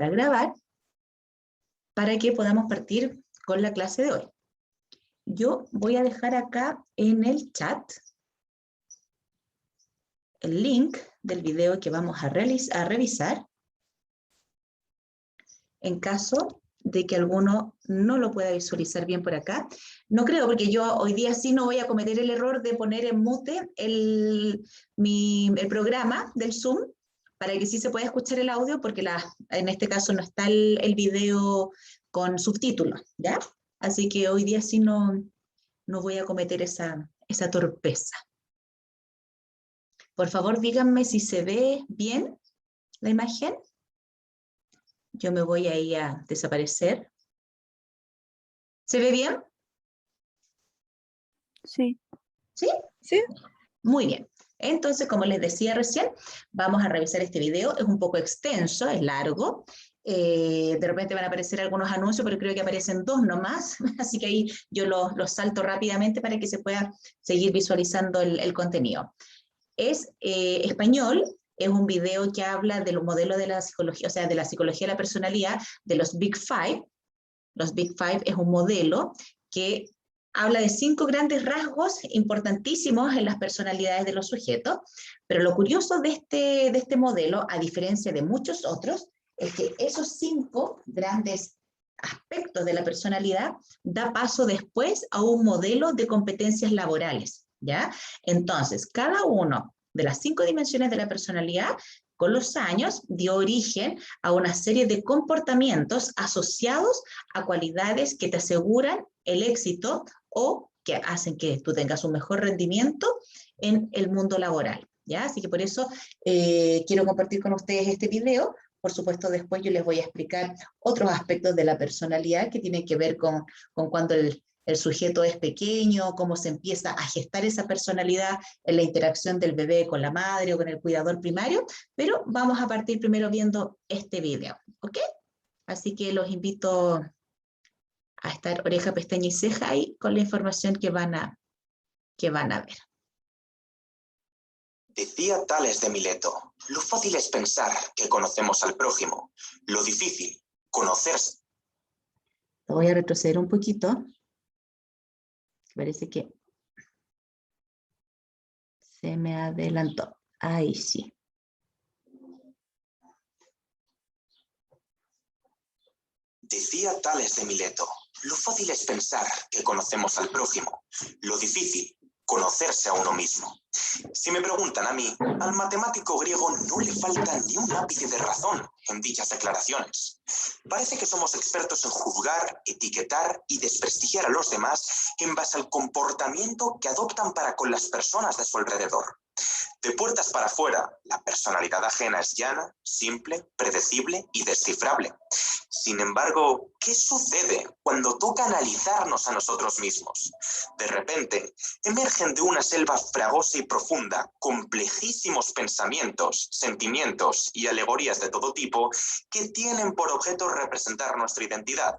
a grabar para que podamos partir con la clase de hoy. Yo voy a dejar acá en el chat el link del video que vamos a revisar en caso de que alguno no lo pueda visualizar bien por acá. No creo, porque yo hoy día sí no voy a cometer el error de poner en mute el programa del Zoom para que sí se pueda escuchar el audio, porque en este caso no está el video con subtítulos, ¿ya? Así que hoy día sí no voy a cometer esa torpeza. Por favor, díganme si se ve bien la imagen. Yo me voy ahí a desaparecer. ¿Se ve bien? Sí. ¿Sí? Sí. Muy bien. Entonces, como les decía recién, vamos a revisar este video. Es un poco extenso, es largo. De repente van a aparecer algunos anuncios, pero creo que aparecen 2 nomás. Así que ahí yo los salto rápidamente para que se pueda seguir visualizando el contenido. Es español. Es un video que habla del modelo de la psicología, o sea, de la psicología de la personalidad, de los Big Five. Los Big Five es un modelo que habla de 5 grandes rasgos importantísimos en las personalidades de los sujetos, pero lo curioso de este modelo, a diferencia de muchos otros, es que esos 5 grandes aspectos de la personalidad da paso después a un modelo de competencias laborales, ¿ya? Entonces, cada uno de las 5 dimensiones de la personalidad, con los años, dio origen a una serie de comportamientos asociados a cualidades que te aseguran el éxito o que hacen que tú tengas un mejor rendimiento en el mundo laboral, ¿ya? Así que por eso quiero compartir con ustedes este video. Por supuesto, después yo les voy a explicar otros aspectos de la personalidad que tienen que ver con cuando el sujeto es pequeño, cómo se empieza a gestar esa personalidad en la interacción del bebé con la madre o con el cuidador primario, pero vamos a partir primero viendo este video, ¿ok? Así que los invito a estar oreja, pestaña y ceja ahí con la información que van a ver. Decía Tales de Mileto, lo fácil es pensar que conocemos al prójimo, lo difícil, conocerse. Voy a retroceder un poquito. Parece que se me adelantó. Ahí sí. Decía Tales de Mileto, lo fácil es pensar que conocemos al prójimo, lo difícil, conocerse a uno mismo. Si me preguntan a mí, al matemático griego no le falta ni un ápice de razón en dichas declaraciones. Parece que somos expertos en juzgar, etiquetar y desprestigiar a los demás en base al comportamiento que adoptan para con las personas de su alrededor. De puertas para afuera, la personalidad ajena es llana, simple, predecible y descifrable. Sin embargo, ¿qué sucede cuando toca analizarnos a nosotros mismos? De repente, emergen de una selva fragosa y profunda complejísimos pensamientos, sentimientos y alegorías de todo tipo que tienen por objeto representar nuestra identidad.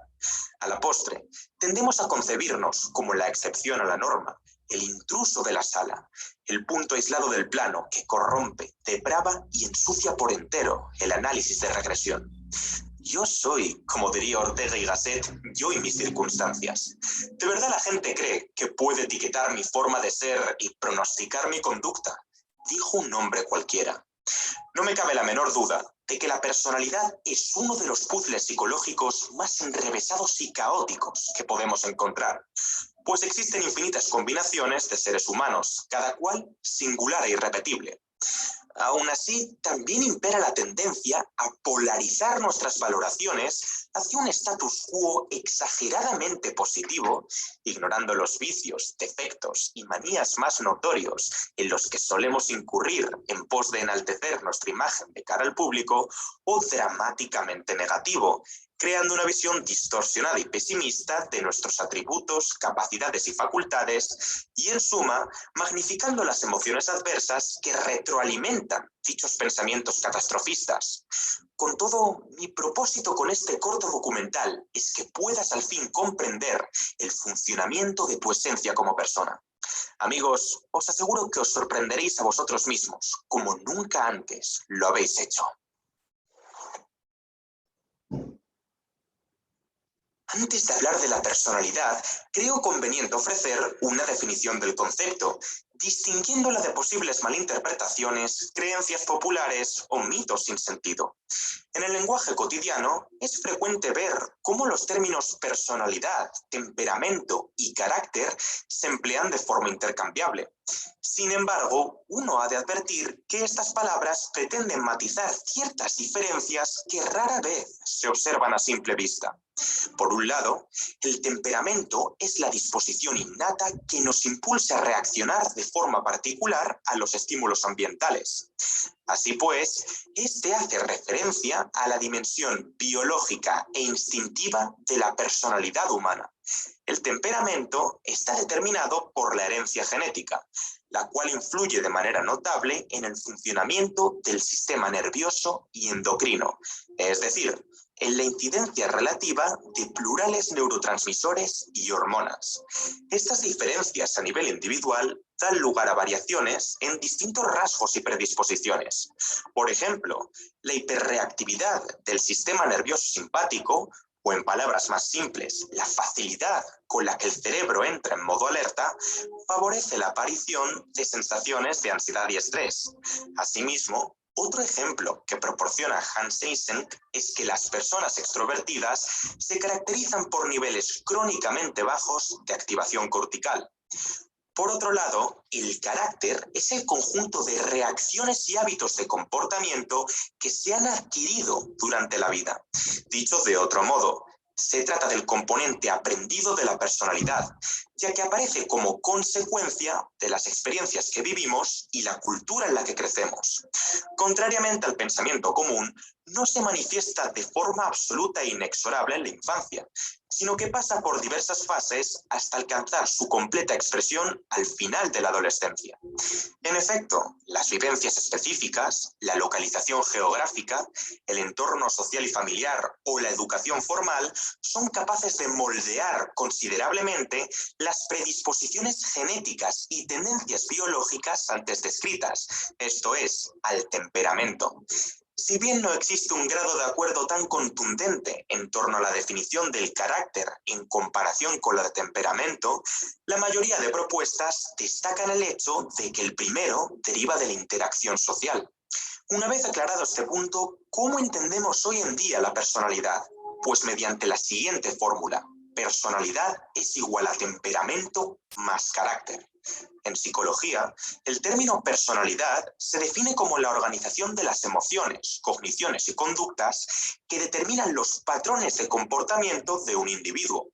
A la postre, tendemos a concebirnos como la excepción a la norma, el intruso de la sala, el punto aislado del plano que corrompe, deprava y ensucia por entero el análisis de regresión. Yo soy, como diría Ortega y Gasset, yo y mis circunstancias. ¿De verdad la gente cree que puede etiquetar mi forma de ser y pronosticar mi conducta? Dijo un hombre cualquiera. No me cabe la menor duda de que la personalidad es uno de los puzzles psicológicos más enrevesados y caóticos que podemos encontrar, pues existen infinitas combinaciones de seres humanos, cada cual singular e irrepetible. Aún así, también impera la tendencia a polarizar nuestras valoraciones hacia un status quo exageradamente positivo, ignorando los vicios, defectos y manías más notorios en los que solemos incurrir en pos de enaltecer nuestra imagen de cara al público, o dramáticamente negativo, creando una visión distorsionada y pesimista de nuestros atributos, capacidades y facultades, y en suma, magnificando las emociones adversas que retroalimentan dichos pensamientos catastrofistas. Con todo, mi propósito con este corto documental es que puedas al fin comprender el funcionamiento de tu esencia como persona. Amigos, os aseguro que os sorprenderéis a vosotros mismos, como nunca antes lo habéis hecho. Antes de hablar de la personalidad, creo conveniente ofrecer una definición del concepto, distinguiéndola de posibles malinterpretaciones, creencias populares o mitos sin sentido. En el lenguaje cotidiano es frecuente ver cómo los términos personalidad, temperamento y carácter se emplean de forma intercambiable. Sin embargo, uno ha de advertir que estas palabras pretenden matizar ciertas diferencias que rara vez se observan a simple vista. Por un lado, el temperamento es la disposición innata que nos impulsa a reaccionar de forma particular a los estímulos ambientales. Así pues, este hace referencia a la dimensión biológica e instintiva de la personalidad humana. El temperamento está determinado por la herencia genética, la cual influye de manera notable en el funcionamiento del sistema nervioso y endocrino, es decir, en la incidencia relativa de plurales neurotransmisores y hormonas. Estas diferencias a nivel individual dan lugar a variaciones en distintos rasgos y predisposiciones. Por ejemplo, la hiperreactividad del sistema nervioso simpático, o en palabras más simples, la facilidad con la que el cerebro entra en modo alerta, favorece la aparición de sensaciones de ansiedad y estrés. Asimismo, otro ejemplo que proporciona Hans Eysenck es que las personas extrovertidas se caracterizan por niveles crónicamente bajos de activación cortical. Por otro lado, el carácter es el conjunto de reacciones y hábitos de comportamiento que se han adquirido durante la vida. Dicho de otro modo, se trata del componente aprendido de la personalidad, ya que aparece como consecuencia de las experiencias que vivimos y la cultura en la que crecemos. Contrariamente al pensamiento común, no se manifiesta de forma absoluta e inexorable en la infancia, sino que pasa por diversas fases hasta alcanzar su completa expresión al final de la adolescencia. En efecto, las vivencias específicas, la localización geográfica, el entorno social y familiar o la educación formal son capaces de moldear considerablemente las predisposiciones genéticas y tendencias biológicas antes descritas, esto es, al temperamento. Si bien no existe un grado de acuerdo tan contundente en torno a la definición del carácter en comparación con la de temperamento, la mayoría de propuestas destacan el hecho de que el primero deriva de la interacción social. Una vez aclarado este punto, ¿cómo entendemos hoy en día la personalidad? Pues mediante la siguiente fórmula: personalidad es igual a temperamento más carácter. En psicología, el término personalidad se define como la organización de las emociones, cogniciones y conductas que determinan los patrones de comportamiento de un individuo.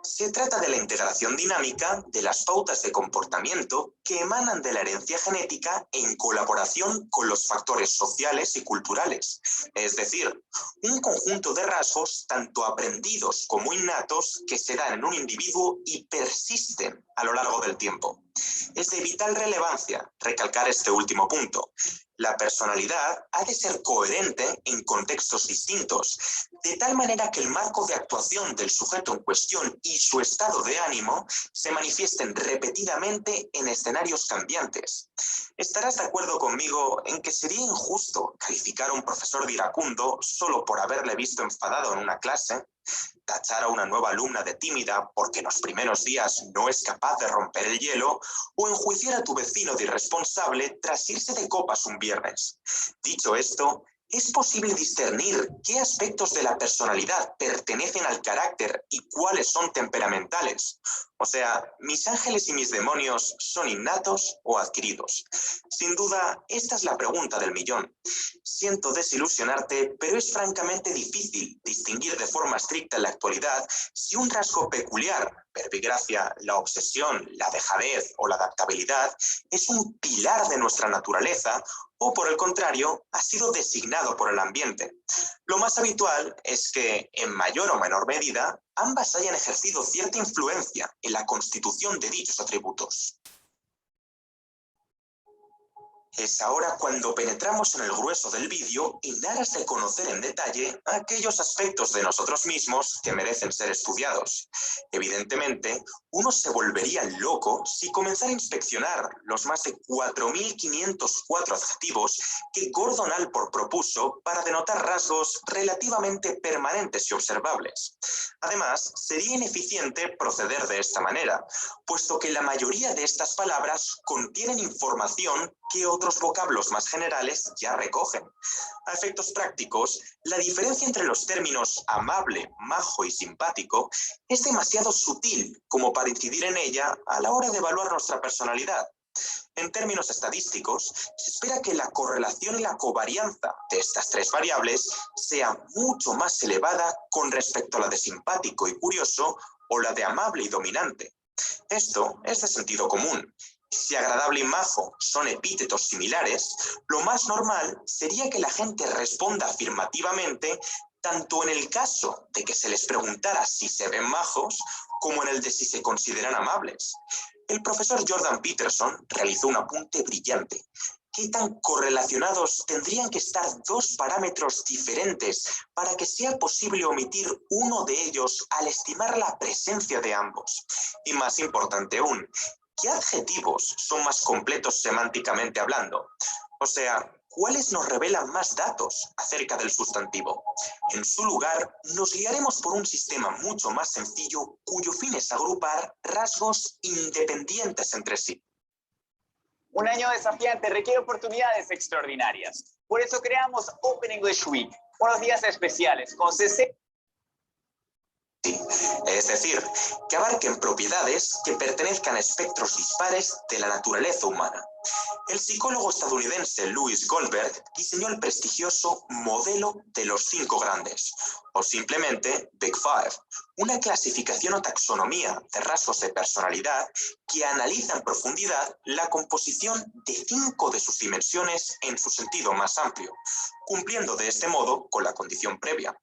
Se trata de la integración dinámica de las pautas de comportamiento que emanan de la herencia genética en colaboración con los factores sociales y culturales, es decir, un conjunto de rasgos tanto aprendidos como innatos que se dan en un individuo y persisten a lo largo del tiempo. Es de vital relevancia recalcar este último punto. La personalidad ha de ser coherente en contextos distintos, de tal manera que el marco de actuación del sujeto en cuestión y su estado de ánimo se manifiesten repetidamente en escenarios cambiantes. Estarás de acuerdo conmigo en que sería injusto calificar a un profesor de iracundo solo por haberle visto enfadado en una clase, tachar a una nueva alumna de tímida porque en los primeros días no es capaz de romper el hielo, o enjuiciar a tu vecino de irresponsable tras irse de copas un viernes. Dicho esto, ¿es posible discernir qué aspectos de la personalidad pertenecen al carácter y cuáles son temperamentales? O sea, ¿mis ángeles y mis demonios son innatos o adquiridos? Sin duda, esta es la pregunta del millón. Siento desilusionarte, pero es francamente difícil distinguir de forma estricta en la actualidad si un rasgo peculiar, verbigracia, la obsesión, la dejadez o la adaptabilidad, es un pilar de nuestra naturaleza o, por el contrario, ha sido designado por el ambiente. Lo más habitual es que, en mayor o menor medida, ambas hayan ejercido cierta influencia en la constitución de dichos atributos. Es ahora cuando penetramos en el grueso del vídeo en aras de conocer en detalle aquellos aspectos de nosotros mismos que merecen ser estudiados. Evidentemente, uno se volvería loco si comenzara a inspeccionar los más de 4.504 adjetivos que Gordon Allport propuso para denotar rasgos relativamente permanentes y observables. Además, sería ineficiente proceder de esta manera, puesto que la mayoría de estas palabras contienen información que otros vocablos más generales ya recogen. A efectos prácticos, la diferencia entre los términos amable, majo y simpático es demasiado sutil como para incidir en ella a la hora de evaluar nuestra personalidad. En términos estadísticos, se espera que la correlación y la covarianza de estas tres variables sea mucho más elevada con respecto a la de simpático y curioso o la de amable y dominante. Esto es de sentido común. Si agradable y majo son epítetos similares, lo más normal sería que la gente responda afirmativamente tanto en el caso de que se les preguntara si se ven majos, como en el de si se consideran amables. El profesor Jordan Peterson realizó un apunte brillante. ¿Qué tan correlacionados tendrían que estar dos parámetros diferentes para que sea posible omitir uno de ellos al estimar la presencia de ambos? Y más importante aún, ¿qué adjetivos son más completos semánticamente hablando? O sea, ¿cuáles nos revelan más datos acerca del sustantivo? En su lugar, nos guiaremos por un sistema mucho más sencillo cuyo fin es agrupar rasgos independientes entre sí. Un año desafiante requiere oportunidades extraordinarias. Por eso creamos Open English Week, unos días especiales con 60... Es decir, que abarquen propiedades que pertenezcan a espectros dispares de la naturaleza humana. El psicólogo estadounidense Louis Goldberg diseñó el prestigioso modelo de los 5 grandes, o simplemente Big Five, una clasificación o taxonomía de rasgos de personalidad que analiza en profundidad la composición de 5 de sus dimensiones en su sentido más amplio, cumpliendo de este modo con la condición previa.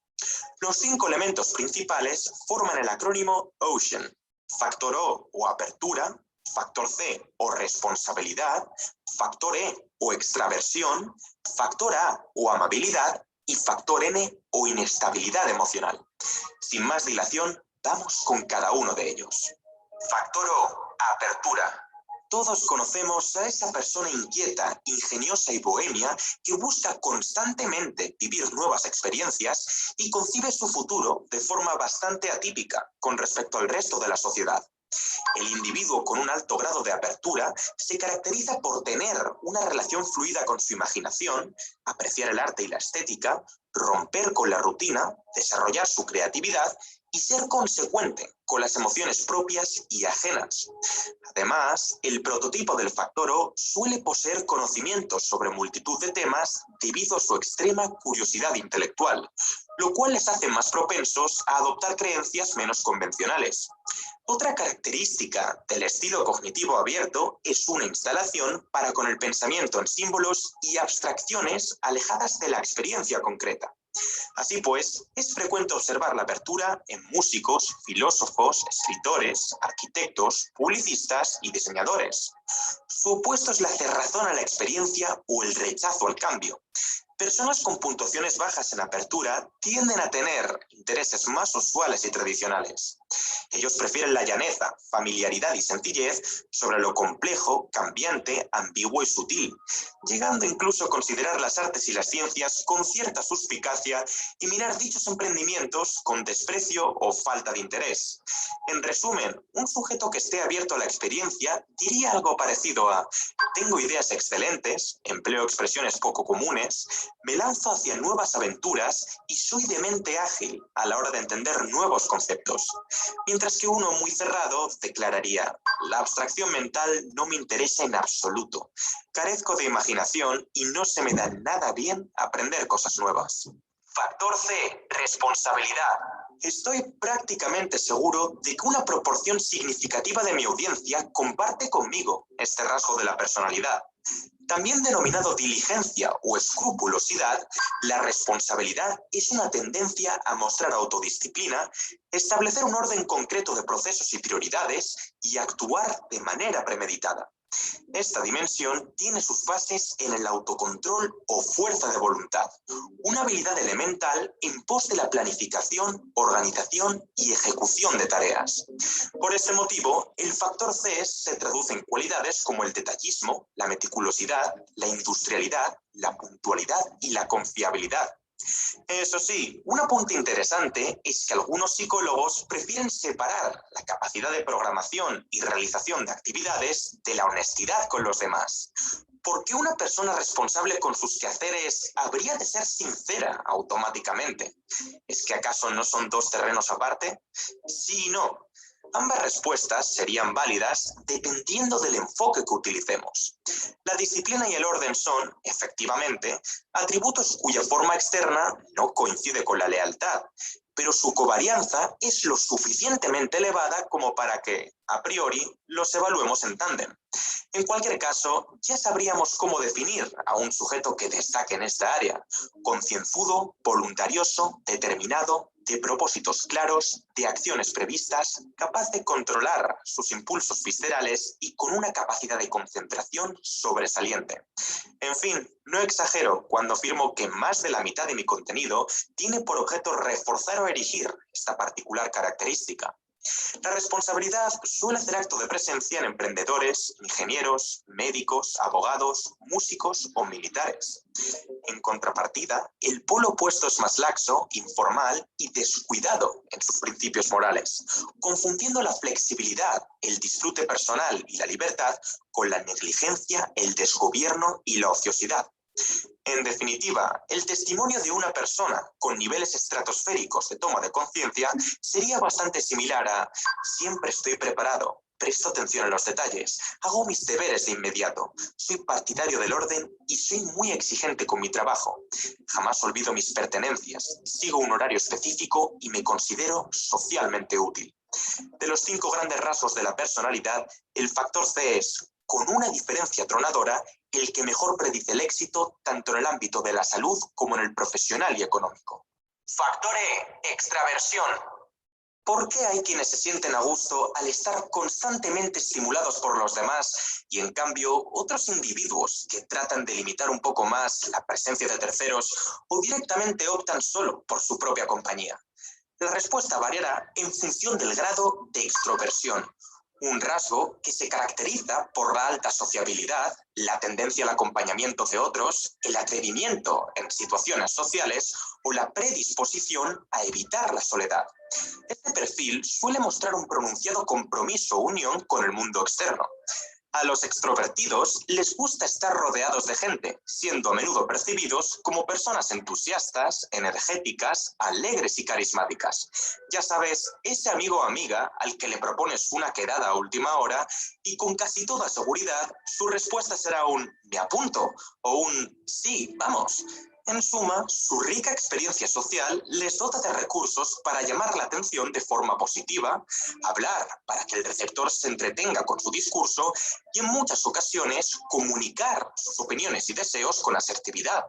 Los 5 elementos principales forman el acrónimo OCEAN: factor O apertura, factor C o responsabilidad, factor E o extraversión, factor A o amabilidad y factor N o inestabilidad emocional. Sin más dilación, vamos con cada uno de ellos. Factor O, apertura. Todos conocemos a esa persona inquieta, ingeniosa y bohemia que busca constantemente vivir nuevas experiencias y concibe su futuro de forma bastante atípica con respecto al resto de la sociedad. El individuo con un alto grado de apertura se caracteriza por tener una relación fluida con su imaginación, apreciar el arte y la estética, romper con la rutina, desarrollar su creatividad y ser consecuente con las emociones propias y ajenas. Además, el prototipo del factor O suele poseer conocimientos sobre multitud de temas debido a su extrema curiosidad intelectual, lo cual les hace más propensos a adoptar creencias menos convencionales. Otra característica del estilo cognitivo abierto es una instalación para con el pensamiento en símbolos y abstracciones alejadas de la experiencia concreta. Así pues, es frecuente observar la apertura en músicos, filósofos, escritores, arquitectos, publicistas y diseñadores. Su opuesto es la cerrazón a la experiencia o el rechazo al cambio. Personas con puntuaciones bajas en apertura tienden a tener intereses más usuales y tradicionales. Ellos prefieren la llaneza, familiaridad y sencillez sobre lo complejo, cambiante, ambiguo y sutil, llegando incluso a considerar las artes y las ciencias con cierta suspicacia y mirar dichos emprendimientos con desprecio o falta de interés. En resumen, un sujeto que esté abierto a la experiencia diría algo parecido a: tengo ideas excelentes, empleo expresiones poco comunes, me lanzo hacia nuevas aventuras y soy de mente ágil a la hora de entender nuevos conceptos. Mientras que uno muy cerrado declararía: la abstracción mental no me interesa en absoluto, carezco de imaginación y no se me da nada bien aprender cosas nuevas. Factor C, responsabilidad. Estoy prácticamente seguro de que una proporción significativa de mi audiencia comparte conmigo este rasgo de la personalidad. También denominado diligencia o escrupulosidad, la responsabilidad es una tendencia a mostrar autodisciplina, establecer un orden concreto de procesos y prioridades y actuar de manera premeditada. Esta dimensión tiene sus bases en el autocontrol o fuerza de voluntad, una habilidad elemental en pos de la planificación, organización y ejecución de tareas. Por este motivo, el factor CES se traduce en cualidades como el detallismo, la meticulosidad, la industrialidad, la puntualidad y la confiabilidad. Eso sí, un apunte interesante es que algunos psicólogos prefieren separar la capacidad de programación y realización de actividades de la honestidad con los demás. ¿Por qué una persona responsable con sus quehaceres habría de ser sincera automáticamente? ¿Es que acaso no son dos terrenos aparte? Sí y no. Ambas respuestas serían válidas dependiendo del enfoque que utilicemos. La disciplina y el orden son, efectivamente, atributos cuya forma externa no coincide con la lealtad, pero su covarianza es lo suficientemente elevada como para que, a priori, los evaluemos en tándem. En cualquier caso, ya sabríamos cómo definir a un sujeto que destaque en esta área: concienzudo, voluntarioso, determinado, de propósitos claros, de acciones previstas, capaz de controlar sus impulsos viscerales y con una capacidad de concentración sobresaliente. En fin, no exagero cuando afirmo que más de la mitad de mi contenido tiene por objeto reforzar o erigir esta particular característica. La responsabilidad suele hacer acto de presencia en emprendedores, ingenieros, médicos, abogados, músicos o militares. En contrapartida, el polo opuesto es más laxo, informal y descuidado en sus principios morales, confundiendo la flexibilidad, el disfrute personal y la libertad con la negligencia, el desgobierno y la ociosidad. En definitiva, el testimonio de una persona con niveles estratosféricos de toma de conciencia sería bastante similar a: siempre estoy preparado, presto atención a los detalles, hago mis deberes de inmediato, soy partidario del orden y soy muy exigente con mi trabajo. Jamás olvido mis pertenencias, sigo un horario específico y me considero socialmente útil. De los 5 grandes rasgos de la personalidad, el factor C es, con una diferencia tronadora, el que mejor predice el éxito tanto en el ámbito de la salud como en el profesional y económico. Factor E, extraversión. ¿Por qué hay quienes se sienten a gusto al estar constantemente estimulados por los demás y en cambio otros individuos que tratan de limitar un poco más la presencia de terceros o directamente optan solo por su propia compañía? La respuesta variará en función del grado de extroversión, un rasgo que se caracteriza por la alta sociabilidad, la tendencia al acompañamiento de otros, el atrevimiento en situaciones sociales o la predisposición a evitar la soledad. Este perfil suele mostrar un pronunciado compromiso o unión con el mundo externo. A los extrovertidos les gusta estar rodeados de gente, siendo a menudo percibidos como personas entusiastas, energéticas, alegres y carismáticas. Ya sabes, ese amigo o amiga al que le propones una quedada a última hora y con casi toda seguridad su respuesta será un «me apunto» o un «sí, vamos». En suma, su rica experiencia social les dota de recursos para llamar la atención de forma positiva, hablar para que el receptor se entretenga con su discurso y en muchas ocasiones comunicar sus opiniones y deseos con asertividad.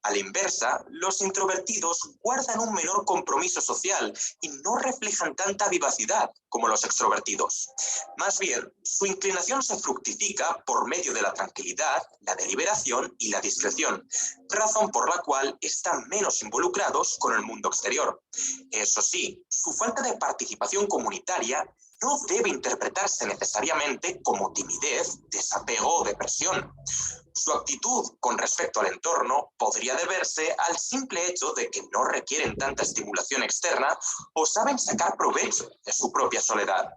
A la inversa, los introvertidos guardan un menor compromiso social y no reflejan tanta vivacidad como los extrovertidos. Más bien, su inclinación se fructifica por medio de la tranquilidad, la deliberación y la discreción, razón por la cual están menos involucrados con el mundo exterior. Eso sí, su falta de participación comunitaria no debe interpretarse necesariamente como timidez, desapego o depresión. Su actitud con respecto al entorno podría deberse al simple hecho de que no requieren tanta estimulación externa o saben sacar provecho de su propia soledad.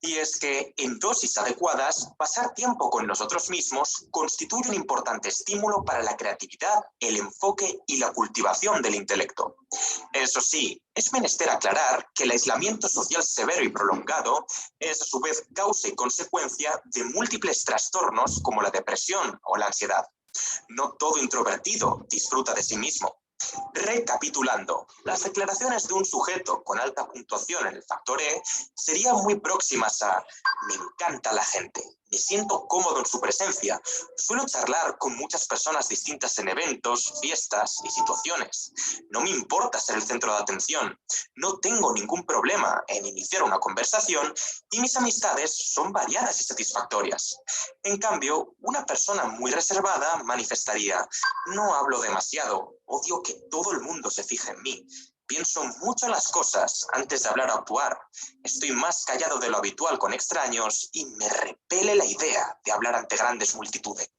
Y es que, en dosis adecuadas, pasar tiempo con nosotros mismos constituye un importante estímulo para la creatividad, el enfoque y la cultivación del intelecto. Eso sí, es menester aclarar que el aislamiento social severo y prolongado es a su vez causa y consecuencia de múltiples trastornos como la depresión o la ansiedad. No todo introvertido disfruta de sí mismo. Recapitulando, las declaraciones de un sujeto con alta puntuación en el factor E serían muy próximas a «me encanta la gente, Me siento cómodo en su presencia. Suelo charlar con muchas personas distintas en eventos, fiestas y situaciones. No me importa ser el centro de atención. No tengo ningún problema en iniciar una conversación y mis amistades son variadas y satisfactorias. En cambio, una persona muy reservada manifestaría: no hablo demasiado, odio que todo el mundo se fije en mí. Pienso mucho las cosas antes de hablar o actuar. Estoy más callado de lo habitual con extraños y me repele la idea de hablar ante grandes multitudes.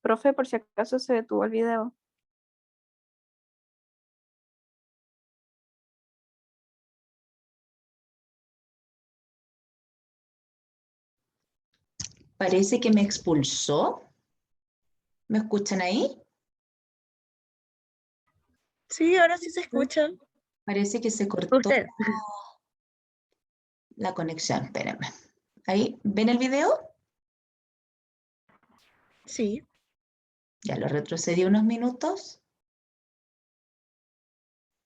Profe, por si acaso se detuvo el video. Parece que me expulsó. ¿Me escuchan ahí? Sí, ahora sí se escucha. Parece que se cortó Usted. la conexión. Espérenme. ¿Ahí ven el video? Sí. Ya lo retrocedí unos minutos.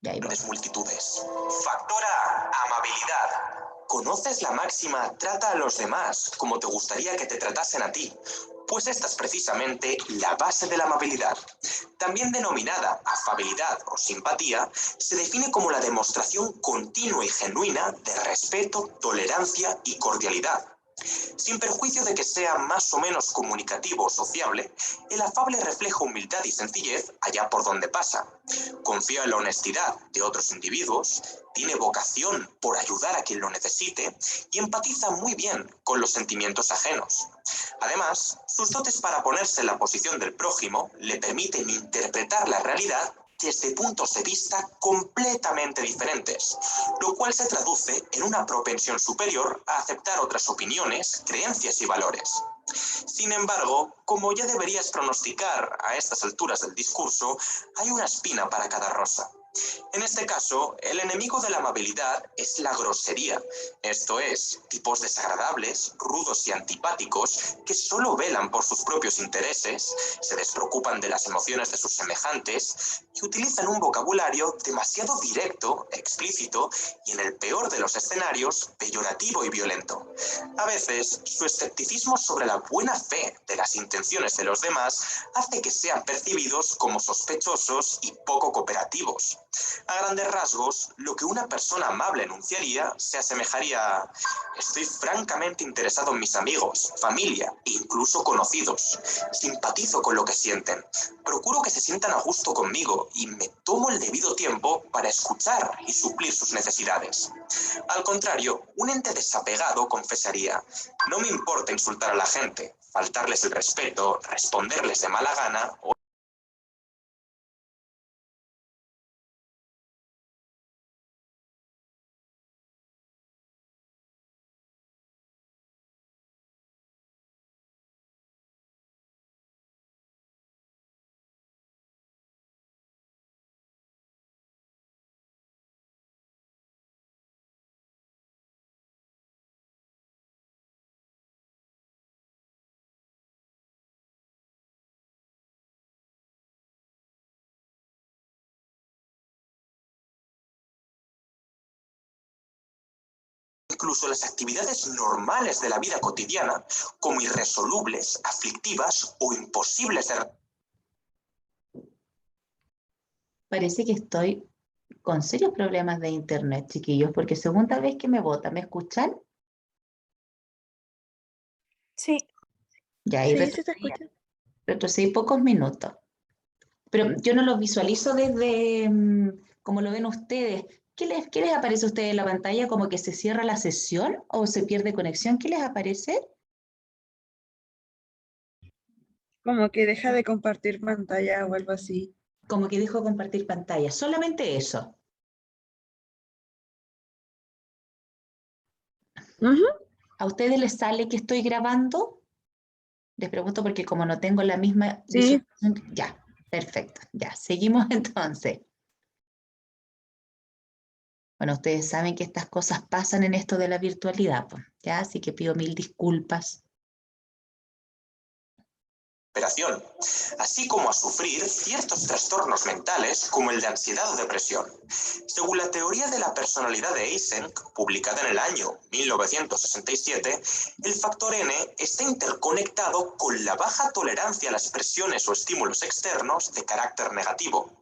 Y ahí voy. Grandes multitudes. Factor A, amabilidad. ¿Conoces la máxima trata a los demás como te gustaría que te tratasen a ti? Pues esta es precisamente la base de la amabilidad. También denominada afabilidad o simpatía, se define como la demostración continua y genuina de respeto, tolerancia y cordialidad. Sin perjuicio de que sea más o menos comunicativo o sociable, el afable refleja humildad y sencillez allá por donde pasa. Confía en la honestidad de otros individuos, tiene vocación por ayudar a quien lo necesite y empatiza muy bien con los sentimientos ajenos. Además, sus dotes para ponerse en la posición del prójimo le permiten interpretar la realidad desde puntos de vista completamente diferentes, lo cual se traduce en una propensión superior a aceptar otras opiniones, creencias y valores. Sin embargo, como ya deberías pronosticar a estas alturas del discurso, hay una espina para cada rosa. En este caso, el enemigo de la amabilidad es la grosería, esto es, tipos desagradables, rudos y antipáticos que solo velan por sus propios intereses, se despreocupan de las emociones de sus semejantes y utilizan un vocabulario demasiado directo, explícito y, en el peor de los escenarios, peyorativo y violento. A veces, su escepticismo sobre la buena fe de las intenciones de los demás hace que sean percibidos como sospechosos y poco cooperativos. A grandes rasgos, lo que una persona amable enunciaría se asemejaría a: estoy francamente interesado en mis amigos, familia e incluso conocidos. Simpatizo con lo que sienten. Procuro que se sientan a gusto conmigo y me tomo el debido tiempo para escuchar y suplir sus necesidades. Al contrario, un ente desapegado confesaría: no me importa insultar a la gente, faltarles el respeto, responderles de mala gana o incluso las actividades normales de la vida cotidiana como irresolubles, aflictivas o imposibles de... Parece que estoy con serios problemas de internet, chiquillos, porque segunda vez que me bota. ¿Me escuchan? Sí. Ya ahí Sí, sí se escucha. retrocedí pocos minutos. pero yo no lo visualizo desde como lo ven ustedes. ¿Qué les aparece a ustedes en la pantalla? ¿Como que se cierra la sesión o se pierde conexión? ¿Qué les aparece? Como que deja de compartir pantalla o algo así. Como que dejo compartir pantalla. Solamente eso. Ujú. ¿A ustedes les sale que estoy grabando? Les pregunto porque como no tengo la misma Sí, visualización, ya, perfecto, ya, seguimos entonces. Bueno, ustedes saben que estas cosas pasan en esto de la virtualidad, pues, ya, así que pido mil disculpas. Así como a sufrir ciertos trastornos mentales como el de ansiedad o depresión. Según la teoría de la personalidad de Eysenck, publicada en el año 1967, el factor N está interconectado con la baja tolerancia a las presiones o estímulos externos de carácter negativo,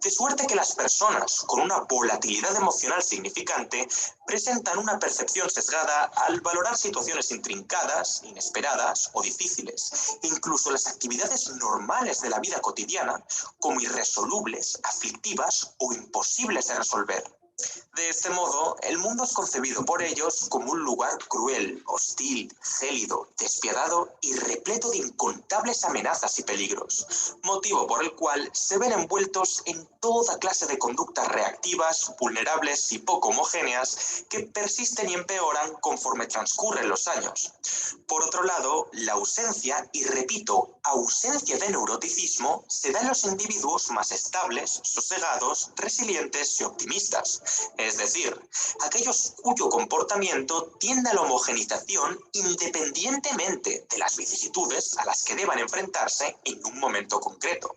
de suerte que las personas con una volatilidad emocional significante presentan una percepción sesgada al valorar situaciones intrincadas, inesperadas o difíciles, incluso las actividades normales de la vida cotidiana como irresolubles, aflictivas o imposibles de resolver. De este modo, el mundo es concebido por ellos como un lugar cruel, hostil, gélido, despiadado y repleto de incontables amenazas y peligros, motivo por el cual se ven envueltos en toda clase de conductas reactivas, vulnerables y poco homogéneas que persisten y empeoran conforme transcurren los años. Por otro lado, la ausencia, y repito, ausencia de neuroticismo, se da en los individuos más estables, sosegados, resilientes y optimistas, es decir, aquellos cuyo comportamiento tiende a la homogenización independientemente de las vicisitudes a las que deban enfrentarse en un momento concreto.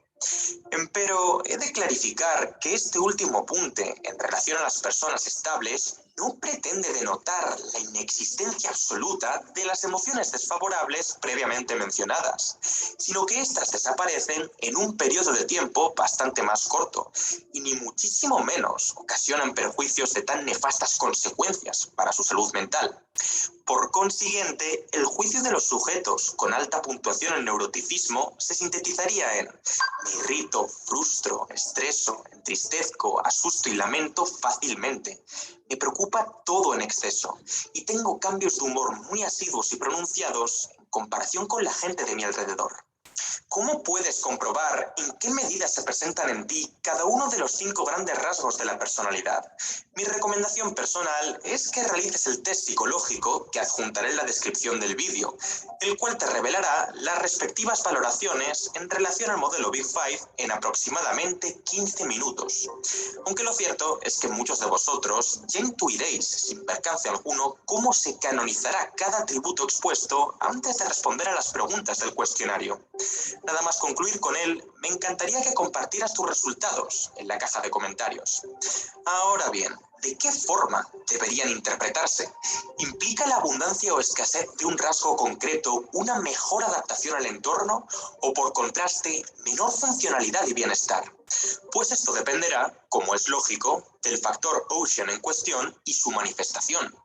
Empero he de clarificar que este último apunte en relación a las personas estables no pretende denotar la inexistencia absoluta de las emociones desfavorables previamente mencionadas, sino que éstas desaparecen en un periodo de tiempo bastante más corto y ni muchísimo menos ocasionan perjuicios de tan nefastas consecuencias para su salud mental. Por consiguiente, el juicio de los sujetos con alta puntuación en neuroticismo se sintetizaría en: me irrito, frustro, estreso, entristezco, asusto y lamento fácilmente. Me preocupa todo en exceso y tengo cambios de humor muy asiduos y pronunciados en comparación con la gente de mi alrededor. ¿Cómo puedes comprobar en qué medida se presentan en ti cada uno de los 5 grandes rasgos de la personalidad? Mi recomendación personal es que realices el test psicológico que adjuntaré en la descripción del vídeo, el cual te revelará las respectivas valoraciones en relación al modelo Big Five en aproximadamente 15 minutos. Aunque lo cierto es que muchos de vosotros ya intuiréis sin percance alguno cómo se canonizará cada atributo expuesto antes de responder a las preguntas del cuestionario. Nada más concluir con él, me encantaría que compartieras tus resultados en la caja de comentarios. Ahora bien, ¿de qué forma deberían interpretarse? ¿Implica la abundancia o escasez de un rasgo concreto una mejor adaptación al entorno o, por contraste, menor funcionalidad y bienestar? Pues esto dependerá, como es lógico, del factor Ocean en cuestión y su manifestación.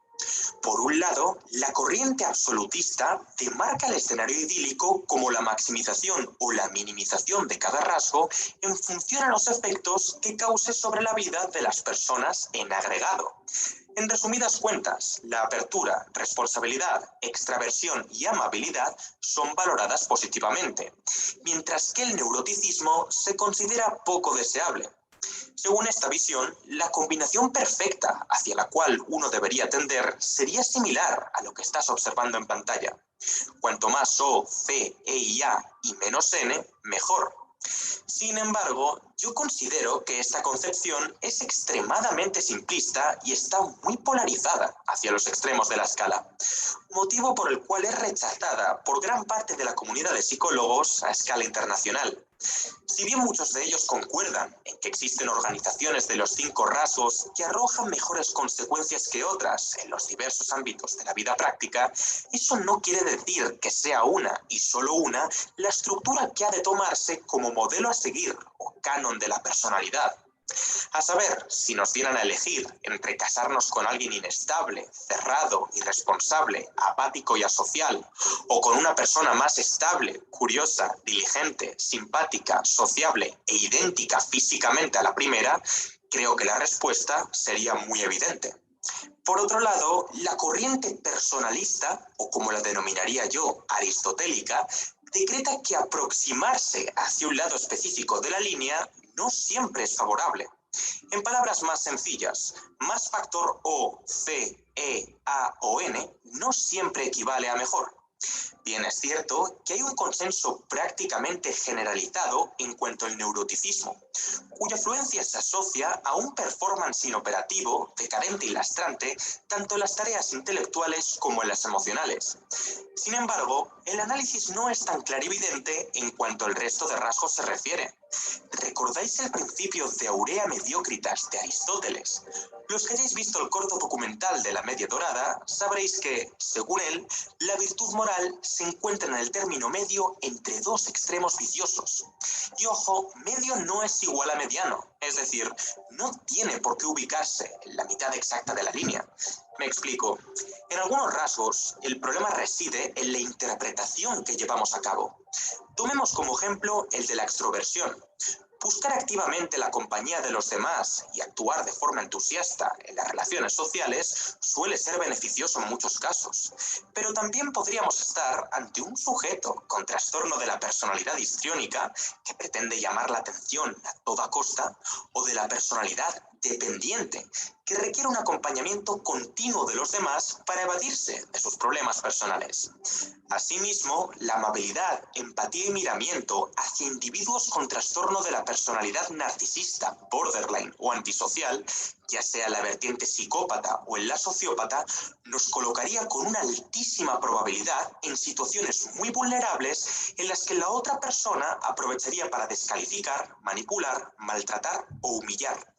Por un lado, la corriente absolutista demarca el escenario idílico como la maximización o la minimización de cada rasgo en función a los efectos que cause sobre la vida de las personas en agregado. En resumidas cuentas, la apertura, responsabilidad, extraversión y amabilidad son valoradas positivamente, mientras que el neuroticismo se considera poco deseable. Según esta visión, la combinación perfecta hacia la cual uno debería tender sería similar a lo que estás observando en pantalla. Cuanto más O, C, E y A y menos N, mejor. Sin embargo, yo considero que esta concepción es extremadamente simplista y está muy polarizada hacia los extremos de la escala, motivo por el cual es rechazada por gran parte de la comunidad de psicólogos a escala internacional. Si bien muchos de ellos concuerdan en que existen organizaciones de los 5 rasgos que arrojan mejores consecuencias que otras en los diversos ámbitos de la vida práctica, eso no quiere decir que sea una y solo una la estructura que ha de tomarse como modelo a seguir o canon de la personalidad. A saber, si nos dieran a elegir entre casarnos con alguien inestable, cerrado, irresponsable, apático y asocial, o con una persona más estable, curiosa, diligente, simpática, sociable e idéntica físicamente a la primera, creo que la respuesta sería muy evidente. Por otro lado, la corriente personalista, o como la denominaría yo, aristotélica, decreta que aproximarse hacia un lado específico de la línea no siempre es favorable. En palabras más sencillas, más factor O, C, E, A o N no siempre equivale a mejor. Bien, es cierto que hay un consenso prácticamente generalizado en cuanto al neuroticismo, cuya fluencia se asocia a un performance inoperativo, decadente y lastrante, tanto en las tareas intelectuales como en las emocionales. Sin embargo, el análisis no es tan clarividente en cuanto al resto de rasgos se refiere. ¿Recordáis el principio de aurea mediocritas de Aristóteles? Los que hayáis visto el corto documental de la Media Dorada, sabréis que, según él, la virtud moral se encuentra en el término medio entre dos extremos viciosos. Y ojo, medio no es igual a mediano, es decir, no tiene por qué ubicarse en la mitad exacta de la línea. Me explico. En algunos rasgos, el problema reside en la interpretación que llevamos a cabo. Tomemos como ejemplo el de la extroversión. Buscar activamente la compañía de los demás y actuar de forma entusiasta en las relaciones sociales suele ser beneficioso en muchos casos, pero también podríamos estar ante un sujeto con trastorno de la personalidad histriónica que pretende llamar la atención a toda costa, o de la personalidad dependiente, que requiere un acompañamiento continuo de los demás para evadirse de sus problemas personales. Asimismo, la amabilidad, empatía y miramiento hacia individuos con trastorno de la personalidad narcisista, borderline o antisocial, ya sea la vertiente psicópata o en la sociópata, nos colocaría con una altísima probabilidad en situaciones muy vulnerables en las que la otra persona aprovecharía para descalificar, manipular, maltratar o humillar.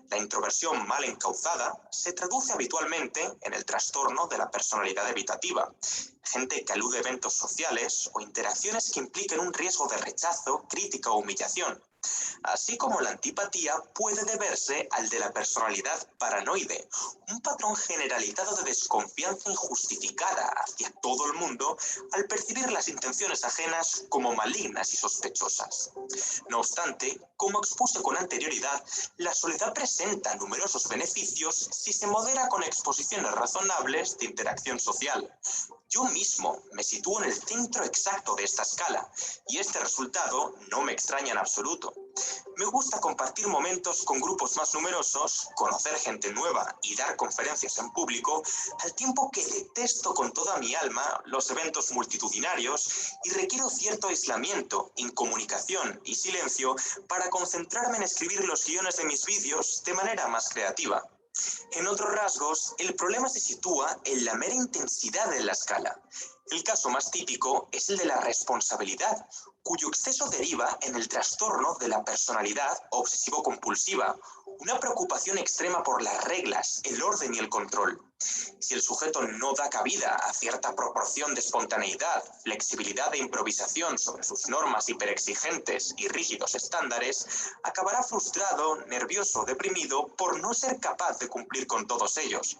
La introversión mal encauzada se traduce habitualmente en el trastorno de la personalidad evitativa, gente que alude a eventos sociales o interacciones que impliquen un riesgo de rechazo, crítica o humillación. Así como la antipatía puede deberse al de la personalidad paranoide, un patrón generalizado de desconfianza injustificada hacia todo el mundo al percibir las intenciones ajenas como malignas y sospechosas. No obstante, como expuse con anterioridad, la soledad presenta numerosos beneficios si se modera con exposiciones razonables de interacción social. Yo mismo me sitúo en el centro exacto de esta escala, y este resultado no me extraña en absoluto. Me gusta compartir momentos con grupos más numerosos, conocer gente nueva y dar conferencias en público, al tiempo que detesto con toda mi alma los eventos multitudinarios y requiero cierto aislamiento, incomunicación y silencio para concentrarme en escribir los guiones de mis vídeos de manera más creativa. En otros rasgos, el problema se sitúa en la mera intensidad de la escala. El caso más típico es el de la responsabilidad, cuyo exceso deriva en el trastorno de la personalidad obsesivo-compulsiva, una preocupación extrema por las reglas, el orden y el control. Si el sujeto no da cabida a cierta proporción de espontaneidad, flexibilidad e improvisación sobre sus normas hiperexigentes y rígidos estándares, acabará frustrado, nervioso, deprimido por no ser capaz de cumplir con todos ellos.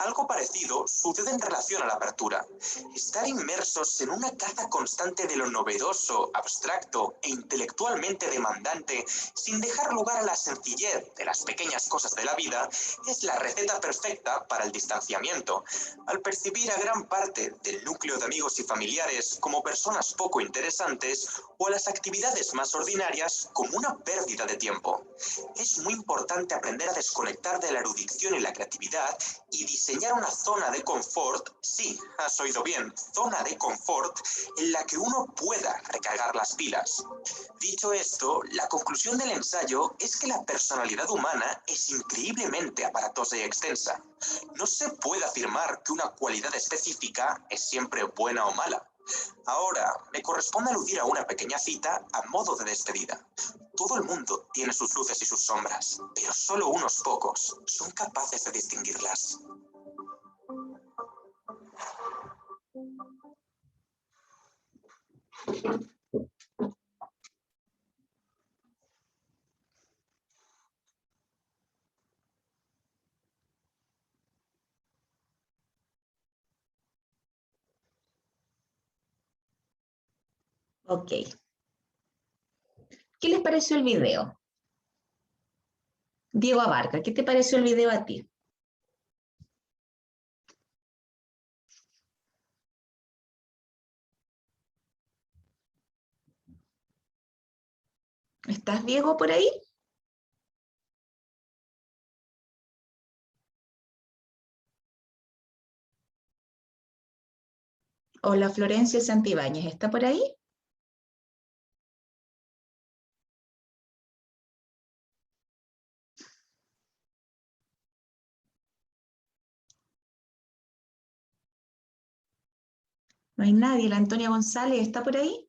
Algo parecido sucede en relación a la apertura. Estar inmersos en una caza constante de lo novedoso, abstracto e intelectualmente demandante, sin dejar lugar a la sencillez de las pequeñas cosas de la vida, es la receta perfecta para el distanciamiento, al percibir a gran parte del núcleo de amigos y familiares como personas poco interesantes o a las actividades más ordinarias como una pérdida de tiempo. Es muy importante aprender a desconectar de la erudición y la creatividad y diseñar una zona de confort, sí, has oído bien, zona de confort, en la que uno pueda recargar las pilas. Dicho esto, la conclusión del ensayo es que la personalidad humana es increíblemente aparatosa y extensa. No se puede afirmar que una cualidad específica es siempre buena o mala. Ahora, me corresponde aludir a una pequeña cita a modo de despedida. Todo el mundo tiene sus luces y sus sombras, pero solo unos pocos son capaces de distinguirlas. Ok. ¿Qué les pareció el video? Diego Abarca, ¿qué te pareció el video a ti? ¿Estás, Diego, por ahí? Hola, Florencia Santibáñez, ¿está por ahí? No hay nadie. ¿La Antonia González está por ahí?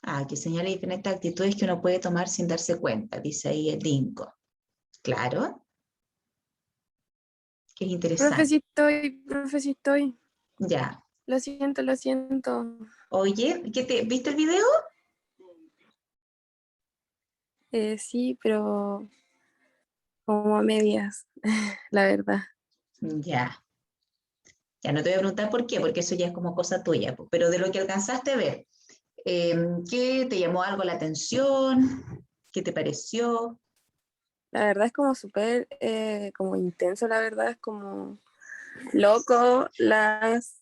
Ah, que señala diferentes actitudes que uno puede tomar sin darse cuenta, dice ahí el Dinko. Claro, que es interesante. Profe, sí estoy. Ya. Lo siento, lo siento. Oye, ¿viste el video? Sí, pero como a medias, la verdad. Ya. Ya no te voy a preguntar por qué, porque eso ya es como cosa tuya, pero de lo que alcanzaste a ver, ¿qué te llamó algo la atención? ¿Qué te pareció? La verdad es como súper, como intenso, la verdad, es como loco las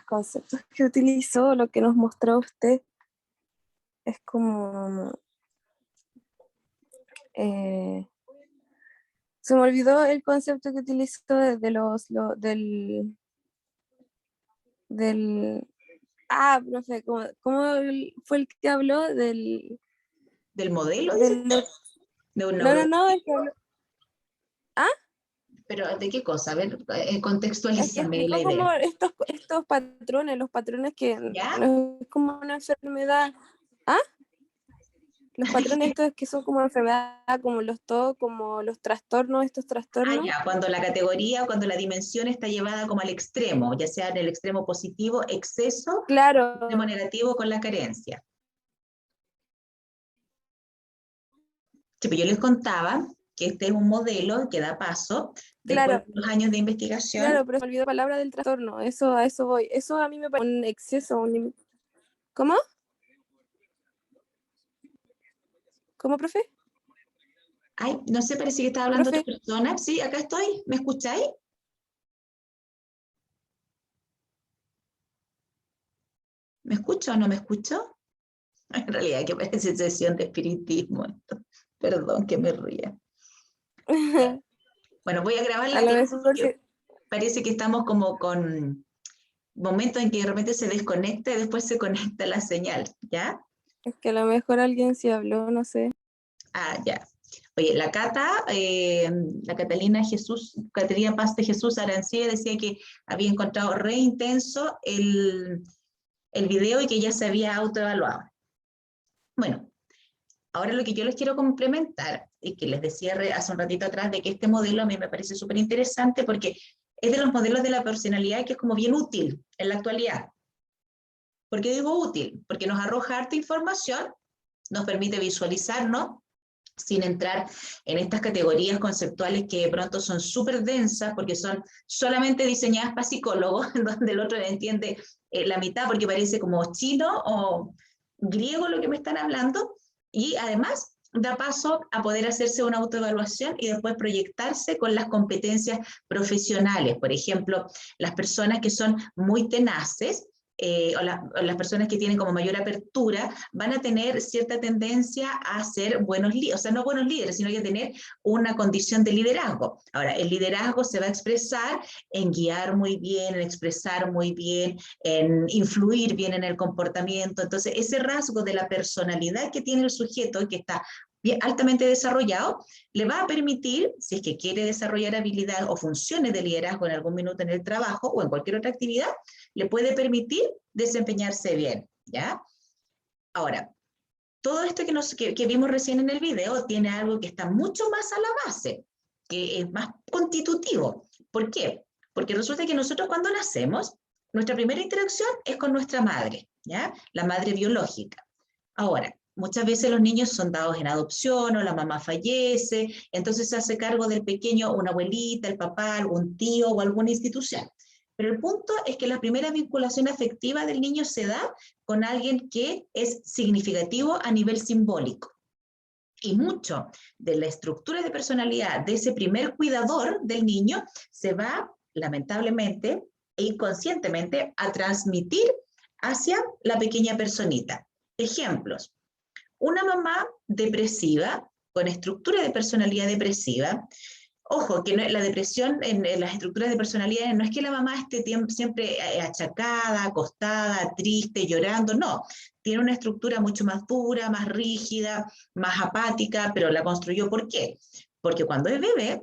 conceptos que utilizó, lo que nos mostró usted. Es como, se me olvidó el concepto que utilizó profe, ¿cómo fue el que habló ¿Del modelo, dices del tú? no, De un no, neuro... no, no, el que habló, ¿Pero de qué cosa? A ver, es que contextualízame la explicó idea. como estos patrones, los patrones que ¿Ya? no es como una enfermedad. ¿Ah? Los patrones estos que son como enfermedad, como los TOC, como los trastornos, estos Ah, trastornos. ya, cuando la categoría, cuando la dimensión está llevada como al extremo, ya sea en el extremo positivo, exceso, extremo Claro, negativo con la carencia. Sí, pues yo les contaba que este es un modelo que da paso, después claro, de los años de investigación. claro, pero se me olvidó la palabra del trastorno, eso, a eso voy. Eso a mí me parece un exceso, ¿Cómo? ¿Cómo, profe? Ay, no sé, parece que estaba hablando otra Profe, persona. Sí, acá estoy. ¿Me escucháis? ¿Me escucho o no me escucho? En realidad, que parece sesión de espiritismo esto. Perdón que me ría. Bueno, voy a grabar a la lo clase mejor porque parece que estamos como con momentos en que de repente se desconecta y después se conecta la señal, ¿ya? es que a lo mejor alguien sí habló, no sé. Ah, ya. Oye, la la Catalina Paz de Jesús Arancía decía que había encontrado re intenso el video y que ya se había autoevaluado. Bueno, ahora lo que yo les quiero complementar, y que les decía hace un ratito atrás, de que este modelo a mí me parece súper interesante porque es de los modelos de la personalidad que es como bien útil en la actualidad. ¿Por qué digo útil? Porque nos arroja harta información, nos permite visualizarnos, sin entrar en estas categorías conceptuales que de pronto son súper densas porque son solamente diseñadas para psicólogos, donde el otro entiende la mitad porque parece como chino o griego lo que me están hablando, y además da paso a poder hacerse una autoevaluación y después proyectarse con las competencias profesionales. Por ejemplo, las personas que son muy tenaces, o las personas que tienen como mayor apertura van a tener cierta tendencia a ser buenos líderes, o sea, no buenos líderes, sino que tener una condición de liderazgo. Ahora, el liderazgo se va a expresar en guiar muy bien, en expresar muy bien, en influir bien en el comportamiento. Entonces, ese rasgo de la personalidad que tiene el sujeto, que está bien, altamente desarrollado, le va a permitir, si es que quiere desarrollar habilidades o funciones de liderazgo en algún minuto en el trabajo o en cualquier otra actividad, le puede permitir desempeñarse bien, ¿ya? Ahora, todo esto que vimos recién en el video tiene algo que está mucho más a la base, que es más constitutivo. ¿Por qué? Porque resulta que nosotros cuando nacemos, nuestra primera interacción es con nuestra madre, ¿ya? La madre biológica. Ahora, muchas veces los niños son dados en adopción o la mamá fallece, entonces se hace cargo del pequeño una abuelita, el papá, algún tío o alguna institución. Pero el punto es que la primera vinculación afectiva del niño se da con alguien que es significativo a nivel simbólico. Y mucho de la estructura de personalidad de ese primer cuidador del niño se va, lamentablemente e inconscientemente, a transmitir hacia la pequeña personita. Ejemplos: una mamá depresiva, con estructura de personalidad depresiva. Ojo, que la depresión en las estructuras de personalidad no es que la mamá esté siempre achacada, acostada, triste, llorando, no. Tiene una estructura mucho más dura, más rígida, más apática, pero la construyó ¿por qué? Porque cuando es bebé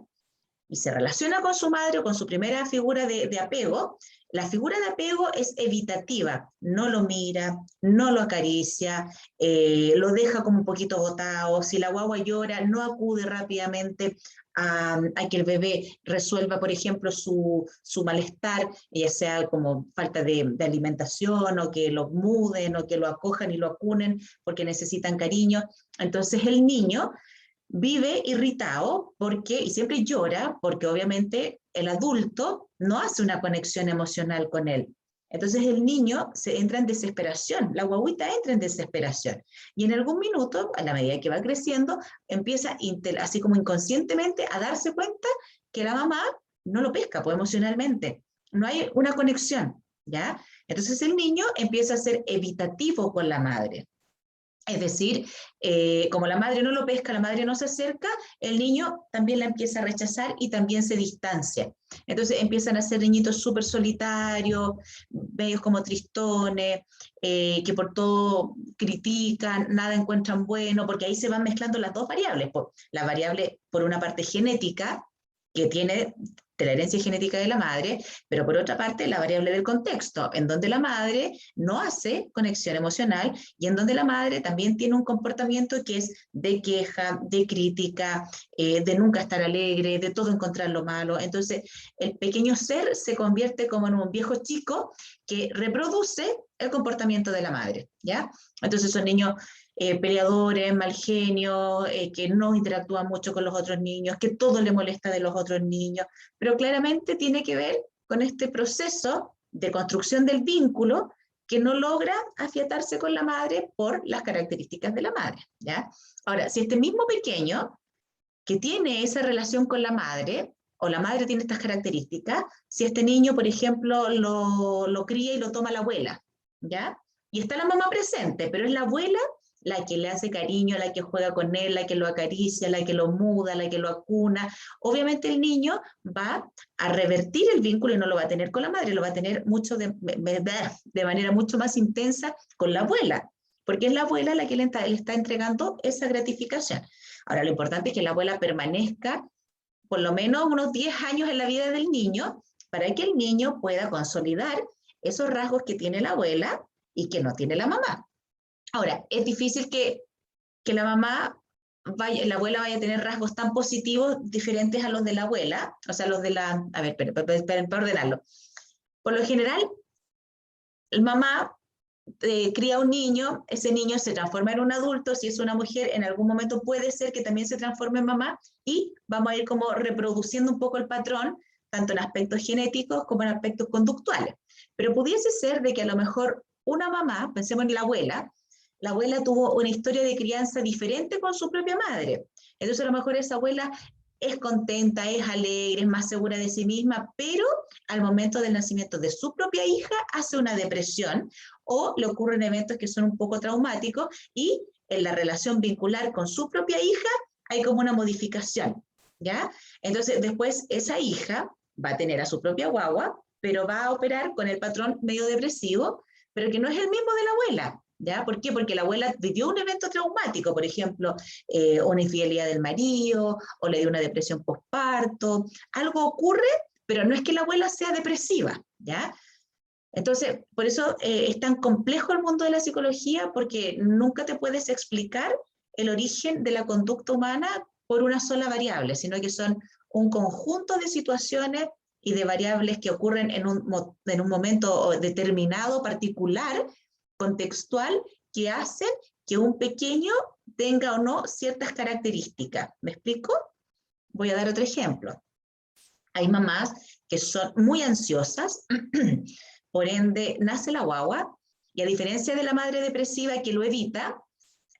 y se relaciona con su madre o con su primera figura de apego, la figura de apego es evitativa, no lo mira, no lo acaricia, lo deja como un poquito botado. Si la guagua llora, no acude rápidamente a que el bebé resuelva, por ejemplo, su malestar, ya sea como falta de alimentación, o que lo muden, o que lo acojan y lo acunen porque necesitan cariño. Entonces el niño vive irritado porque, y siempre llora porque obviamente el adulto no hace una conexión emocional con él. Entonces el niño se entra en desesperación, la guaguita entra en desesperación. Y en algún minuto, a la medida que va creciendo, empieza así como inconscientemente a darse cuenta que la mamá no lo pesca pues, emocionalmente. No hay una conexión, ¿ya? Entonces el niño empieza a ser evitativo con la madre. Es decir, como la madre no lo pesca, la madre no se acerca, el niño también la empieza a rechazar y también se distancia. Entonces empiezan a ser niñitos súper solitarios, medios como tristones, que por todo critican, nada encuentran bueno, porque ahí se van mezclando las dos variables. La variable, por una parte, genética, que tiene de la herencia genética de la madre, pero por otra parte la variable del contexto, en donde la madre no hace conexión emocional y en donde la madre también tiene un comportamiento que es de queja, de crítica, de nunca estar alegre, de todo encontrar lo malo. Entonces el pequeño ser se convierte como en un viejo chico que reproduce el comportamiento de la madre, ¿ya? Entonces son niños peleadores, mal genio, que no interactúan mucho con los otros niños, que todo le molesta de los otros niños, pero claramente tiene que ver con este proceso de construcción del vínculo que no logra afiatarse con la madre por las características de la madre, ¿ya? Ahora, si este mismo pequeño que tiene esa relación con la madre, o la madre tiene estas características, si este niño, por ejemplo, lo cría y lo toma la abuela, ¿ya? Y está la mamá presente, pero es la abuela la que le hace cariño, la que juega con él, la que lo acaricia, la que lo muda, la que lo acuna. Obviamente el niño va a revertir el vínculo y no lo va a tener con la madre, lo va a tener de manera mucho más intensa con la abuela, porque es la abuela la que le está entregando esa gratificación. Ahora, lo importante es que la abuela permanezca por lo menos unos 10 años en la vida del niño, para que el niño pueda consolidar esos rasgos que tiene la abuela y que no tiene la mamá. Ahora, es difícil que la mamá, la abuela vaya a tener rasgos tan positivos diferentes a los de la abuela, o sea, los de la... A ver, esperen, para ordenarlo. Por lo general, el mamá cría un niño, ese niño se transforma en un adulto, si es una mujer, en algún momento puede ser que también se transforme en mamá, y vamos a ir como reproduciendo un poco el patrón, tanto en aspectos genéticos como en aspectos conductuales. Pero pudiese ser de que a lo mejor una mamá, pensemos en la abuela tuvo una historia de crianza diferente con su propia madre. Entonces a lo mejor esa abuela es contenta, es alegre, es más segura de sí misma, pero al momento del nacimiento de su propia hija hace una depresión o le ocurren eventos que son un poco traumáticos y en la relación vincular con su propia hija hay como una modificación, ¿ya? Entonces después esa hija va a tener a su propia guagua, pero va a operar con el patrón medio depresivo, pero que no es el mismo de la abuela. ¿Ya? ¿Por qué? Porque la abuela vivió un evento traumático, por ejemplo, una infidelidad del marido, o le dio una depresión postparto, algo ocurre, pero no es que la abuela sea depresiva, ¿ya? Entonces, por eso es tan complejo el mundo de la psicología, porque nunca te puedes explicar el origen de la conducta humana por una sola variable, sino que son un conjunto de situaciones y de variables que ocurren en un momento determinado, particular, contextual que hacen que un pequeño tenga o no ciertas características. ¿Me explico? Voy a dar otro ejemplo. Hay mamás que son muy ansiosas, por ende nace la guagua, y a diferencia de la madre depresiva que lo evita,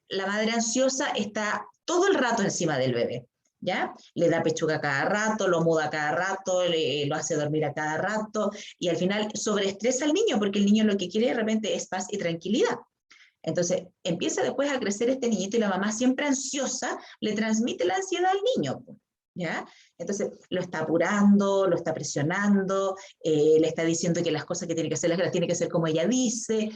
la madre ansiosa está todo el rato encima del bebé, ¿ya? Le da pechuga cada rato, lo muda cada rato, lo hace dormir a cada rato, y al final sobreestresa al niño, porque el niño lo que quiere de repente es paz y tranquilidad. Entonces, empieza después a crecer este niñito y la mamá siempre ansiosa le transmite la ansiedad al niño, ¿ya? Entonces, lo está apurando, lo está presionando, le está diciendo que las cosas que tiene que hacer las tiene que hacer como ella dice,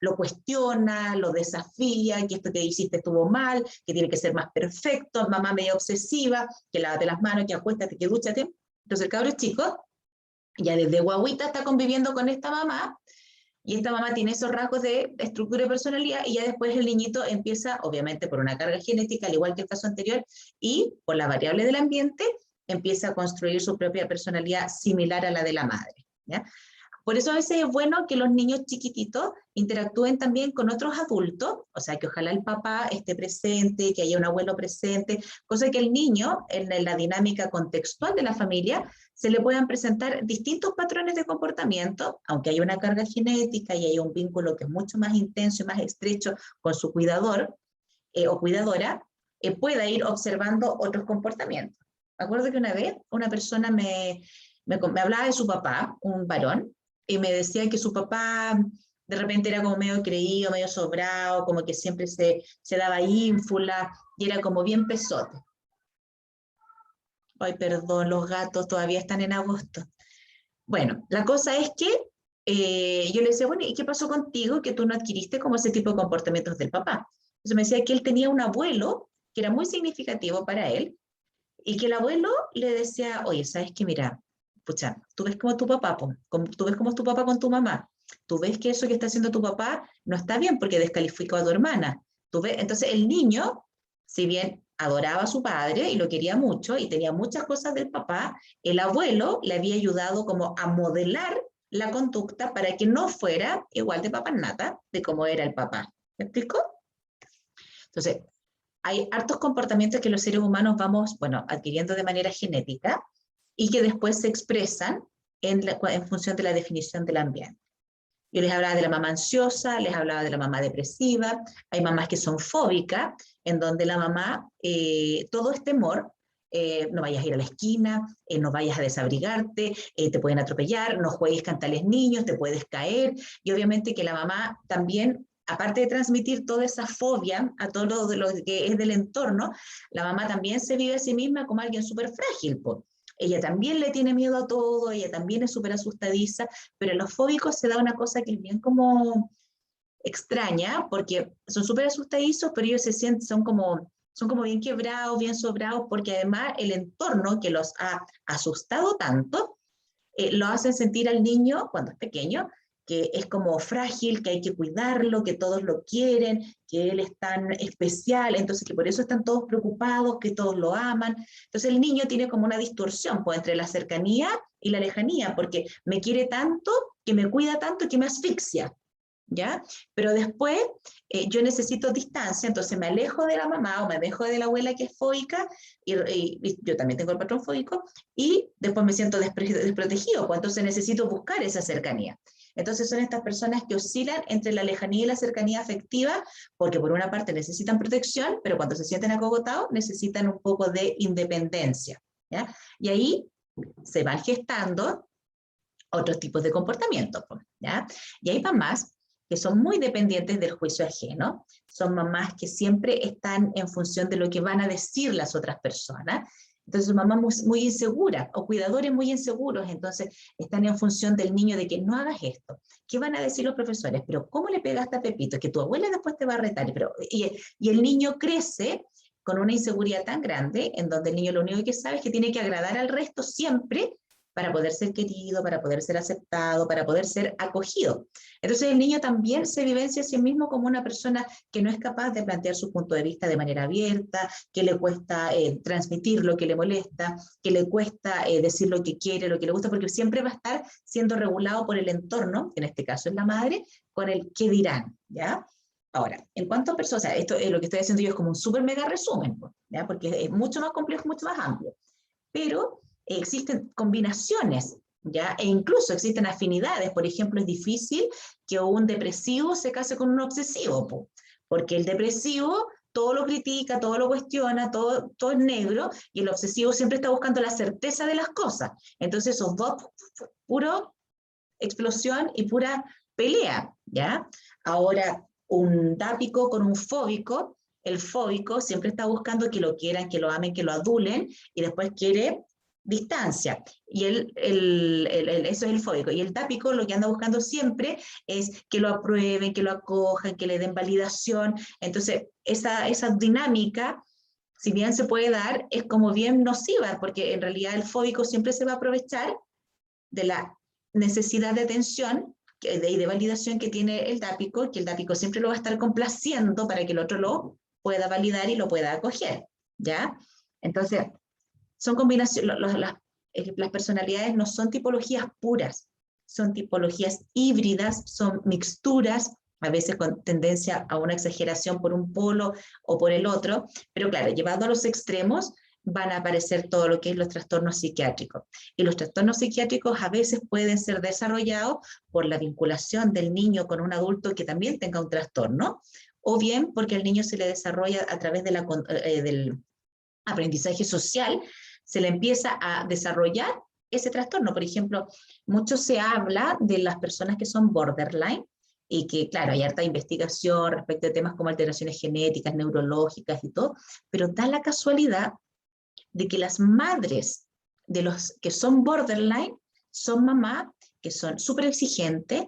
lo cuestiona, lo desafía, que esto que hiciste estuvo mal, que tiene que ser más perfecto, mamá medio obsesiva, que lávate las manos, que acuéstate, que dúchate. Entonces, el cabro chico, ya desde guaguita está conviviendo con esta mamá, y esta mamá tiene esos rasgos de estructura de personalidad, y ya después el niñito empieza, obviamente por una carga genética, al igual que el caso anterior, y por la variable del ambiente, empieza a construir su propia personalidad similar a la de la madre, ¿ya? Por eso a veces es bueno que los niños chiquititos interactúen también con otros adultos, o sea, que ojalá el papá esté presente, que haya un abuelo presente, cosa que el niño, en la dinámica contextual de la familia, se le puedan presentar distintos patrones de comportamiento, aunque haya una carga genética y haya un vínculo que es mucho más intenso y más estrecho con su cuidador o cuidadora, pueda ir observando otros comportamientos. Me acuerdo que una vez una persona me hablaba de su papá, un varón, y me decía que su papá de repente era como medio creído, medio sobrado, como que siempre se daba ínfula, y era como bien pesote. Ay, perdón, los gatos todavía están en agosto. Bueno, la cosa es que yo le decía, bueno, ¿y qué pasó contigo que tú no adquiriste como ese tipo de comportamientos del papá? Entonces me decía que él tenía un abuelo que era muy significativo para él, y que el abuelo le decía, oye, ¿sabes qué? Mira, pucha, tú ves como tu papá, tú ves como es tu papá con tu mamá, tú ves que eso que está haciendo tu papá no está bien porque descalificó a tu hermana. ¿Tú ves? Entonces el niño, si bien adoraba a su padre y lo quería mucho y tenía muchas cosas del papá, el abuelo le había ayudado como a modelar la conducta para que no fuera igual de papá-nata de cómo era el papá. ¿Me explico? Entonces, hay hartos comportamientos que los seres humanos vamos, bueno, adquiriendo de manera genética y que después se expresan en función de la definición del ambiente. Yo les hablaba de la mamá ansiosa, les hablaba de la mamá depresiva, hay mamás que son fóbicas, en donde la mamá, todo es temor, no vayas a ir a la esquina, no vayas a desabrigarte, te pueden atropellar, no juegues con tales niños, te puedes caer, y obviamente que la mamá también, aparte de transmitir toda esa fobia a todo lo que es del entorno, la mamá también se vive a sí misma como alguien súper frágil, po. Ella también le tiene miedo a todo, ella también es súper asustadiza, pero en los fóbicos se da una cosa que es bien como extraña, porque son súper asustadizos, pero ellos se sienten, son como bien quebrados, bien sobrados, porque además el entorno que los ha asustado tanto, lo hacen sentir al niño, cuando es pequeño, que es como frágil, que hay que cuidarlo, que todos lo quieren, que él es tan especial, entonces que por eso están todos preocupados, que todos lo aman. Entonces el niño tiene como una distorsión pues, entre la cercanía y la lejanía, porque me quiere tanto, que me cuida tanto, que me asfixia. ¿Ya? Pero después yo necesito distancia, entonces me alejo de la mamá o me alejo de la abuela que es fóbica, y yo también tengo el patrón fóbico, y después me siento desprotegido, pues entonces necesito buscar esa cercanía. Entonces son estas personas que oscilan entre la lejanía y la cercanía afectiva, porque por una parte necesitan protección, pero cuando se sienten acogotados necesitan un poco de independencia. ¿Ya? Y ahí se van gestando otros tipos de comportamientos. ¿Ya? Y hay mamás que son muy dependientes del juicio ajeno, son mamás que siempre están en función de lo que van a decir las otras personas, entonces mamás muy inseguras o cuidadores muy inseguros, entonces están en función del niño de que no hagas esto, ¿qué van a decir los profesores? Pero ¿cómo le pegaste a Pepito? Que tu abuela después te va a retar, y el niño crece con una inseguridad tan grande, en donde el niño lo único que sabe es que tiene que agradar al resto siempre, para poder ser querido, para poder ser aceptado, para poder ser acogido. Entonces el niño también se vivencia a sí mismo como una persona que no es capaz de plantear su punto de vista de manera abierta, que le cuesta transmitir lo que le molesta, que le cuesta decir lo que quiere, lo que le gusta, porque siempre va a estar siendo regulado por el entorno, que en este caso es la madre, con el qué dirán, ¿ya? Ahora, en cuanto a personas, o sea, esto es lo que estoy haciendo yo es como un súper mega resumen, ¿ya? Porque es mucho más complejo, mucho más amplio. Pero existen combinaciones, ¿ya? E incluso existen afinidades. Por ejemplo, es difícil que un depresivo se case con un obsesivo, porque el depresivo todo lo critica, todo lo cuestiona, todo es negro, y el obsesivo siempre está buscando la certeza de las cosas. Entonces esos dos, puro explosión y pura pelea, ¿ya? Ahora, un dápico con un fóbico, el fóbico siempre está buscando que lo quieran, que lo amen, que lo adulen, y después quiere distancia. Y eso es el fóbico. Y el dápico lo que anda buscando siempre es que lo aprueben, que lo acojan, que le den validación. Entonces, esa dinámica, si bien se puede dar, es como bien nociva, porque en realidad el fóbico siempre se va a aprovechar de la necesidad de atención y de validación que tiene el dápico, que el dápico siempre lo va a estar complaciendo para que el otro lo pueda validar y lo pueda acoger, ¿ya? Entonces, son combinaciones, las personalidades no son tipologías puras, son tipologías híbridas, son mixturas, a veces con tendencia a una exageración por un polo o por el otro, pero claro, llevando a los extremos, van a aparecer todo lo que es los trastornos psiquiátricos. Y los trastornos psiquiátricos a veces pueden ser desarrollados por la vinculación del niño con un adulto que también tenga un trastorno, o bien porque el niño se le desarrolla a través de del aprendizaje social, se le empieza a desarrollar ese trastorno. Por ejemplo, mucho se habla de las personas que son borderline, y que, claro, hay harta investigación respecto de temas como alteraciones genéticas, neurológicas y todo, pero da la casualidad de que las madres de los que son borderline son mamás que son súper exigentes,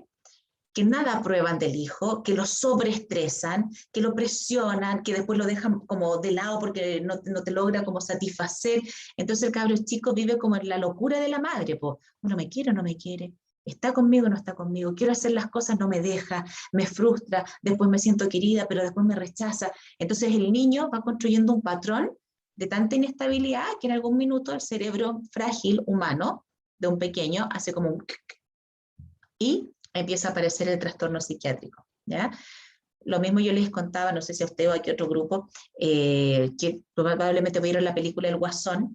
que nada aprueban del hijo, que lo sobreestresan, que lo presionan, que después lo dejan como de lado porque no te logra como satisfacer. Entonces el cabro chico vive como en la locura de la madre, pues, no me quiere o no me quiere, está conmigo o no está conmigo, quiero hacer las cosas, no me deja, me frustra, después me siento querida, pero después me rechaza. Entonces el niño va construyendo un patrón de tanta inestabilidad que en algún minuto el cerebro frágil humano de un pequeño hace como un y empieza a aparecer el trastorno psiquiátrico, ¿ya? Lo mismo yo les contaba, no sé si a usted o a qué otro grupo, que probablemente vieron la película El Guasón,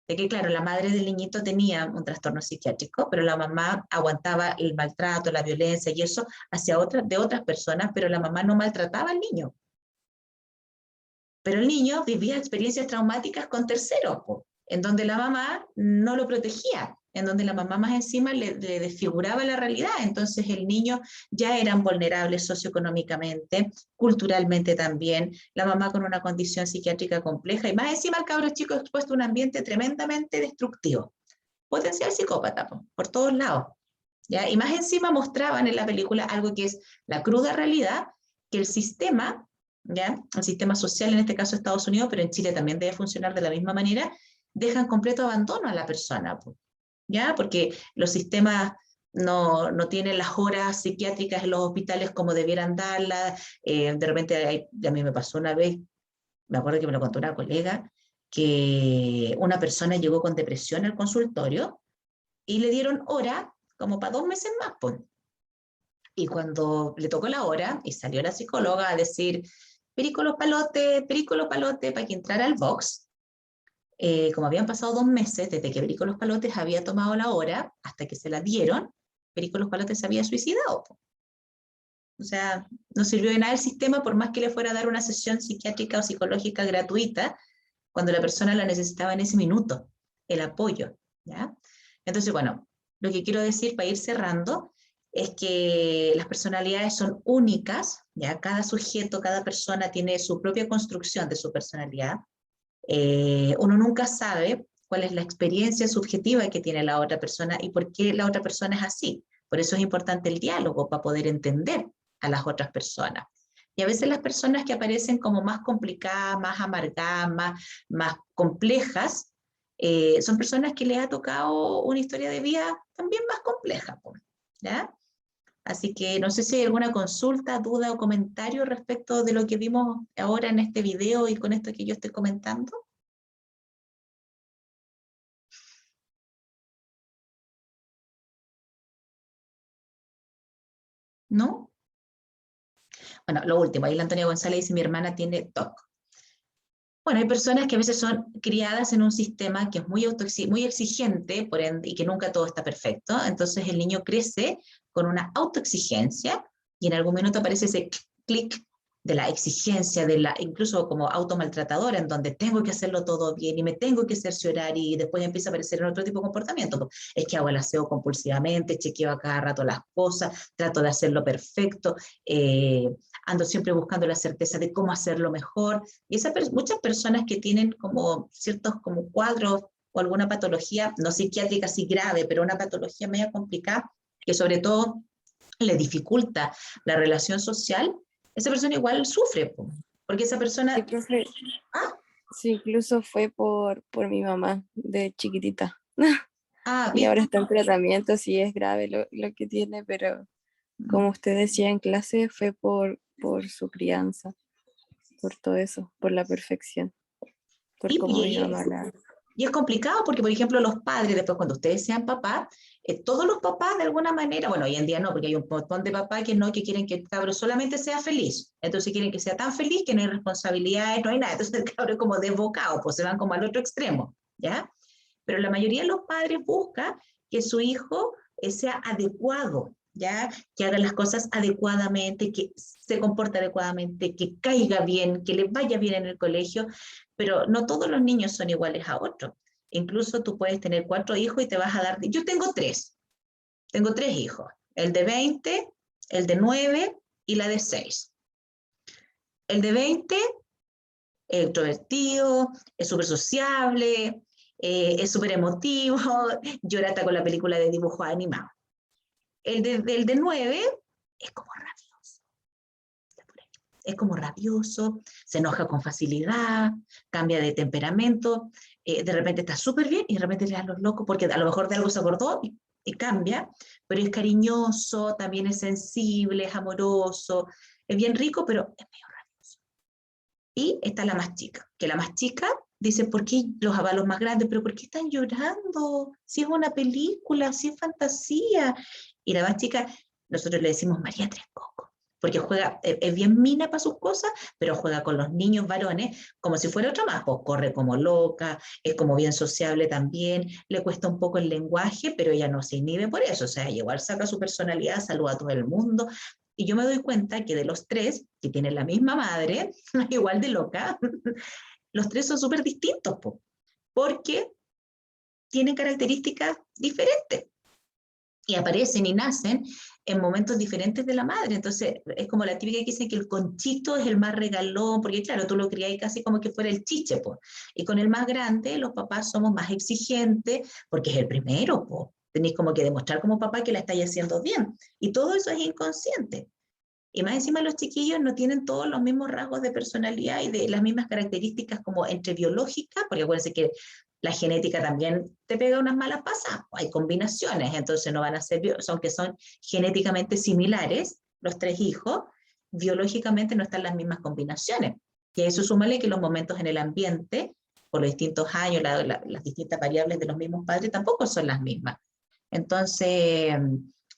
de que claro, la madre del niñito tenía un trastorno psiquiátrico, pero la mamá aguantaba el maltrato, la violencia y eso hacia de otras personas, pero la mamá no maltrataba al niño. Pero el niño vivía experiencias traumáticas con terceros, en donde la mamá no lo protegía, en donde la mamá más encima le desfiguraba la realidad. Entonces el niño ya era vulnerable socioeconómicamente, culturalmente también, la mamá con una condición psiquiátrica compleja, y más encima el cabro chico expuesto a un ambiente tremendamente destructivo. Potencial psicópata, por todos lados. ¿Ya? Y más encima mostraban en la película algo que es la cruda realidad, que el sistema, ¿ya? El sistema social, en este caso Estados Unidos, pero en Chile también debe funcionar de la misma manera, dejan completo abandono a la persona, ¿ya? Porque los sistemas no tienen las horas psiquiátricas en los hospitales como debieran darlas. De repente, a mí me pasó una vez, me acuerdo que me lo contó una colega, que una persona llegó con depresión al consultorio y le dieron hora como para 2 meses más, pues. Y cuando le tocó la hora y salió la psicóloga a decir, perico los palotes, para que entrara al box, como habían pasado 2 meses desde que Perico los Palotes había tomado la hora hasta que se la dieron, Perico los Palotes se había suicidado. O sea, no sirvió de nada el sistema por más que le fuera a dar una sesión psiquiátrica o psicológica gratuita cuando la persona la necesitaba en ese minuto, el apoyo, ¿ya? Entonces, bueno, lo que quiero decir para ir cerrando es que las personalidades son únicas, ¿ya? Cada sujeto, cada persona tiene su propia construcción de su personalidad. Uno nunca sabe cuál es la experiencia subjetiva que tiene la otra persona y por qué la otra persona es así. Por eso es importante el diálogo, para poder entender a las otras personas. Y a veces las personas que aparecen como más complicadas, más amargadas, más complejas, son personas que les ha tocado una historia de vida también más compleja, ¿ya? Así que no sé si hay alguna consulta, duda o comentario respecto de lo que vimos ahora en este video y con esto que yo estoy comentando. ¿No? Bueno, lo último, ahí la Antonia González dice, mi hermana tiene TOC. Bueno, hay personas que a veces son criadas en un sistema que es muy exigente, por ende, y que nunca todo está perfecto. Entonces el niño crece con una autoexigencia y en algún momento aparece ese clic de la exigencia, incluso como automaltratadora, en donde tengo que hacerlo todo bien y me tengo que cerciorar y después empieza a aparecer en otro tipo de comportamiento. Es que hago el aseo compulsivamente, chequeo a cada rato las cosas, trato de hacerlo perfecto, ando siempre buscando la certeza de cómo hacerlo mejor. Y muchas personas que tienen como ciertos como cuadros o alguna patología, no psiquiátrica así grave, pero una patología media complicada, que sobre todo le dificulta la relación social, esa persona igual sufre, porque esa persona... Sí, profe. ¿Ah? Sí, incluso fue por mi mamá de chiquitita. Ah, Y ahora ¿viste? está en tratamiento, sí es grave lo que tiene, pero como usted decía en clase, fue por su crianza, por todo eso, por la perfección, por Sí, cómo mi mamá la... y es complicado porque, por ejemplo, los padres, después cuando ustedes sean papás, todos los papás de alguna manera, bueno, hoy en día no, porque hay un montón de papás que no, que quieren que el cabro solamente sea feliz. Entonces quieren que sea tan feliz que no hay responsabilidades, no hay nada. Entonces el cabro es como desbocado, pues se van como al otro extremo, ¿ya? Pero la mayoría de los padres busca que su hijo sea adecuado, ¿ya? Que haga las cosas adecuadamente, que se comporte adecuadamente, que caiga bien, que le vaya bien en el colegio, pero no todos los niños son iguales a otros. Incluso tú puedes tener 4 hijos y te vas a dar... Yo tengo 3 hijos, el de 20, el de 9 y la de 6. El de 20 es extrovertido, es súper sociable, es súper emotivo, llora hasta con la película de dibujos animados. El de 9 es como rabioso. Es como rabioso, se enoja con facilidad, cambia de temperamento, de repente está súper bien y de repente le da los locos porque a lo mejor de algo se acordó y cambia, pero es cariñoso, también es sensible, es amoroso, es bien rico, pero es medio rabioso. Y está la más chica, que la más chica dice, ¿por qué los avalos más grandes? ¿Pero por qué están llorando? Si es una película, si es fantasía. Y la más chica, nosotros le decimos María Tres Cocos, porque juega, es bien mina para sus cosas, pero juega con los niños varones como si fuera otra más, pues corre como loca, es como bien sociable también, le cuesta un poco el lenguaje, pero ella no se inhibe por eso, o sea, igual saca su personalidad, saluda a todo el mundo, y yo me doy cuenta que de los 3, que tienen la misma madre, igual de loca, los 3 son súper distintos, porque tienen características diferentes y aparecen y nacen en momentos diferentes de la madre. Entonces, es como la típica que dice que el conchito es el más regalón, porque claro, tú lo criás casi como que fuera el chiche, po. Y con el más grande, los papás somos más exigentes, porque es el primero, po. Tenéis como que demostrar como papá que la estáis haciendo bien. Y todo eso es inconsciente. Y más encima los chiquillos no tienen todos los mismos rasgos de personalidad y de las mismas características como entre biológicas, porque acuérdense que la genética también te pega unas malas pasadas, hay combinaciones, entonces no van a ser, aunque son genéticamente similares, los 3 hijos, biológicamente no están las mismas combinaciones. Y a eso súmale que los momentos en el ambiente, por los distintos años, las distintas variables de los mismos padres tampoco son las mismas. Entonces,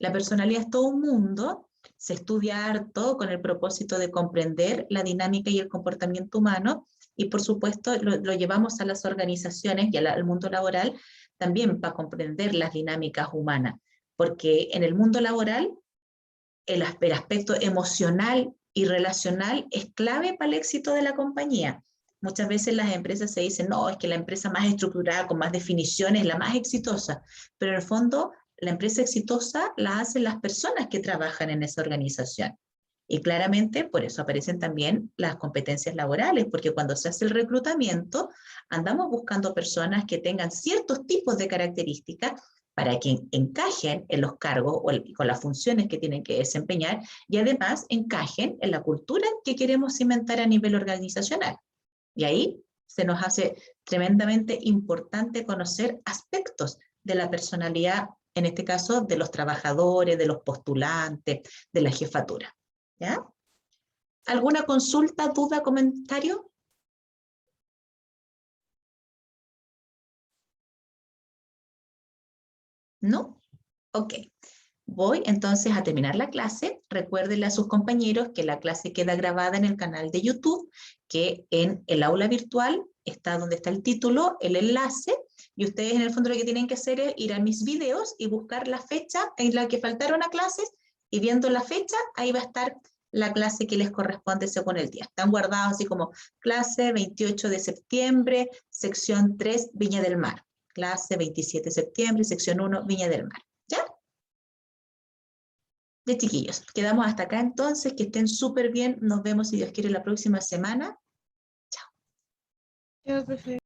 la personalidad es todo un mundo, se estudia harto con el propósito de comprender la dinámica y el comportamiento humano y por supuesto lo llevamos a las organizaciones y al mundo laboral también para comprender las dinámicas humanas, porque en el mundo laboral el aspecto emocional y relacional es clave para el éxito de la compañía. Muchas veces las empresas se dicen, no, es que la empresa más estructurada, con más definiciones, es la más exitosa, pero en el fondo la empresa exitosa la hacen las personas que trabajan en esa organización. Y claramente por eso aparecen también las competencias laborales, porque cuando se hace el reclutamiento, andamos buscando personas que tengan ciertos tipos de características para que encajen en los cargos o con las funciones que tienen que desempeñar y además encajen en la cultura que queremos cimentar a nivel organizacional. Y ahí se nos hace tremendamente importante conocer aspectos de la personalidad, en este caso, de los trabajadores, de los postulantes, de la jefatura. ¿Ya? ¿Alguna consulta, duda, comentario? ¿No? Ok. Voy entonces a terminar la clase. Recuérdenle a sus compañeros que la clase queda grabada en el canal de YouTube, que en el aula virtual está donde está el título, el enlace, y ustedes en el fondo lo que tienen que hacer es ir a mis videos y buscar la fecha en la que faltaron a clases, y viendo la fecha, ahí va a estar la clase que les corresponde según el día. Están guardados así como clase 28 de septiembre, sección 3, Viña del Mar. Clase 27 de septiembre, sección 1, Viña del Mar. ¿Ya? De chiquillos, quedamos hasta acá entonces, que estén súper bien, nos vemos si Dios quiere la próxima semana. Chao, profe.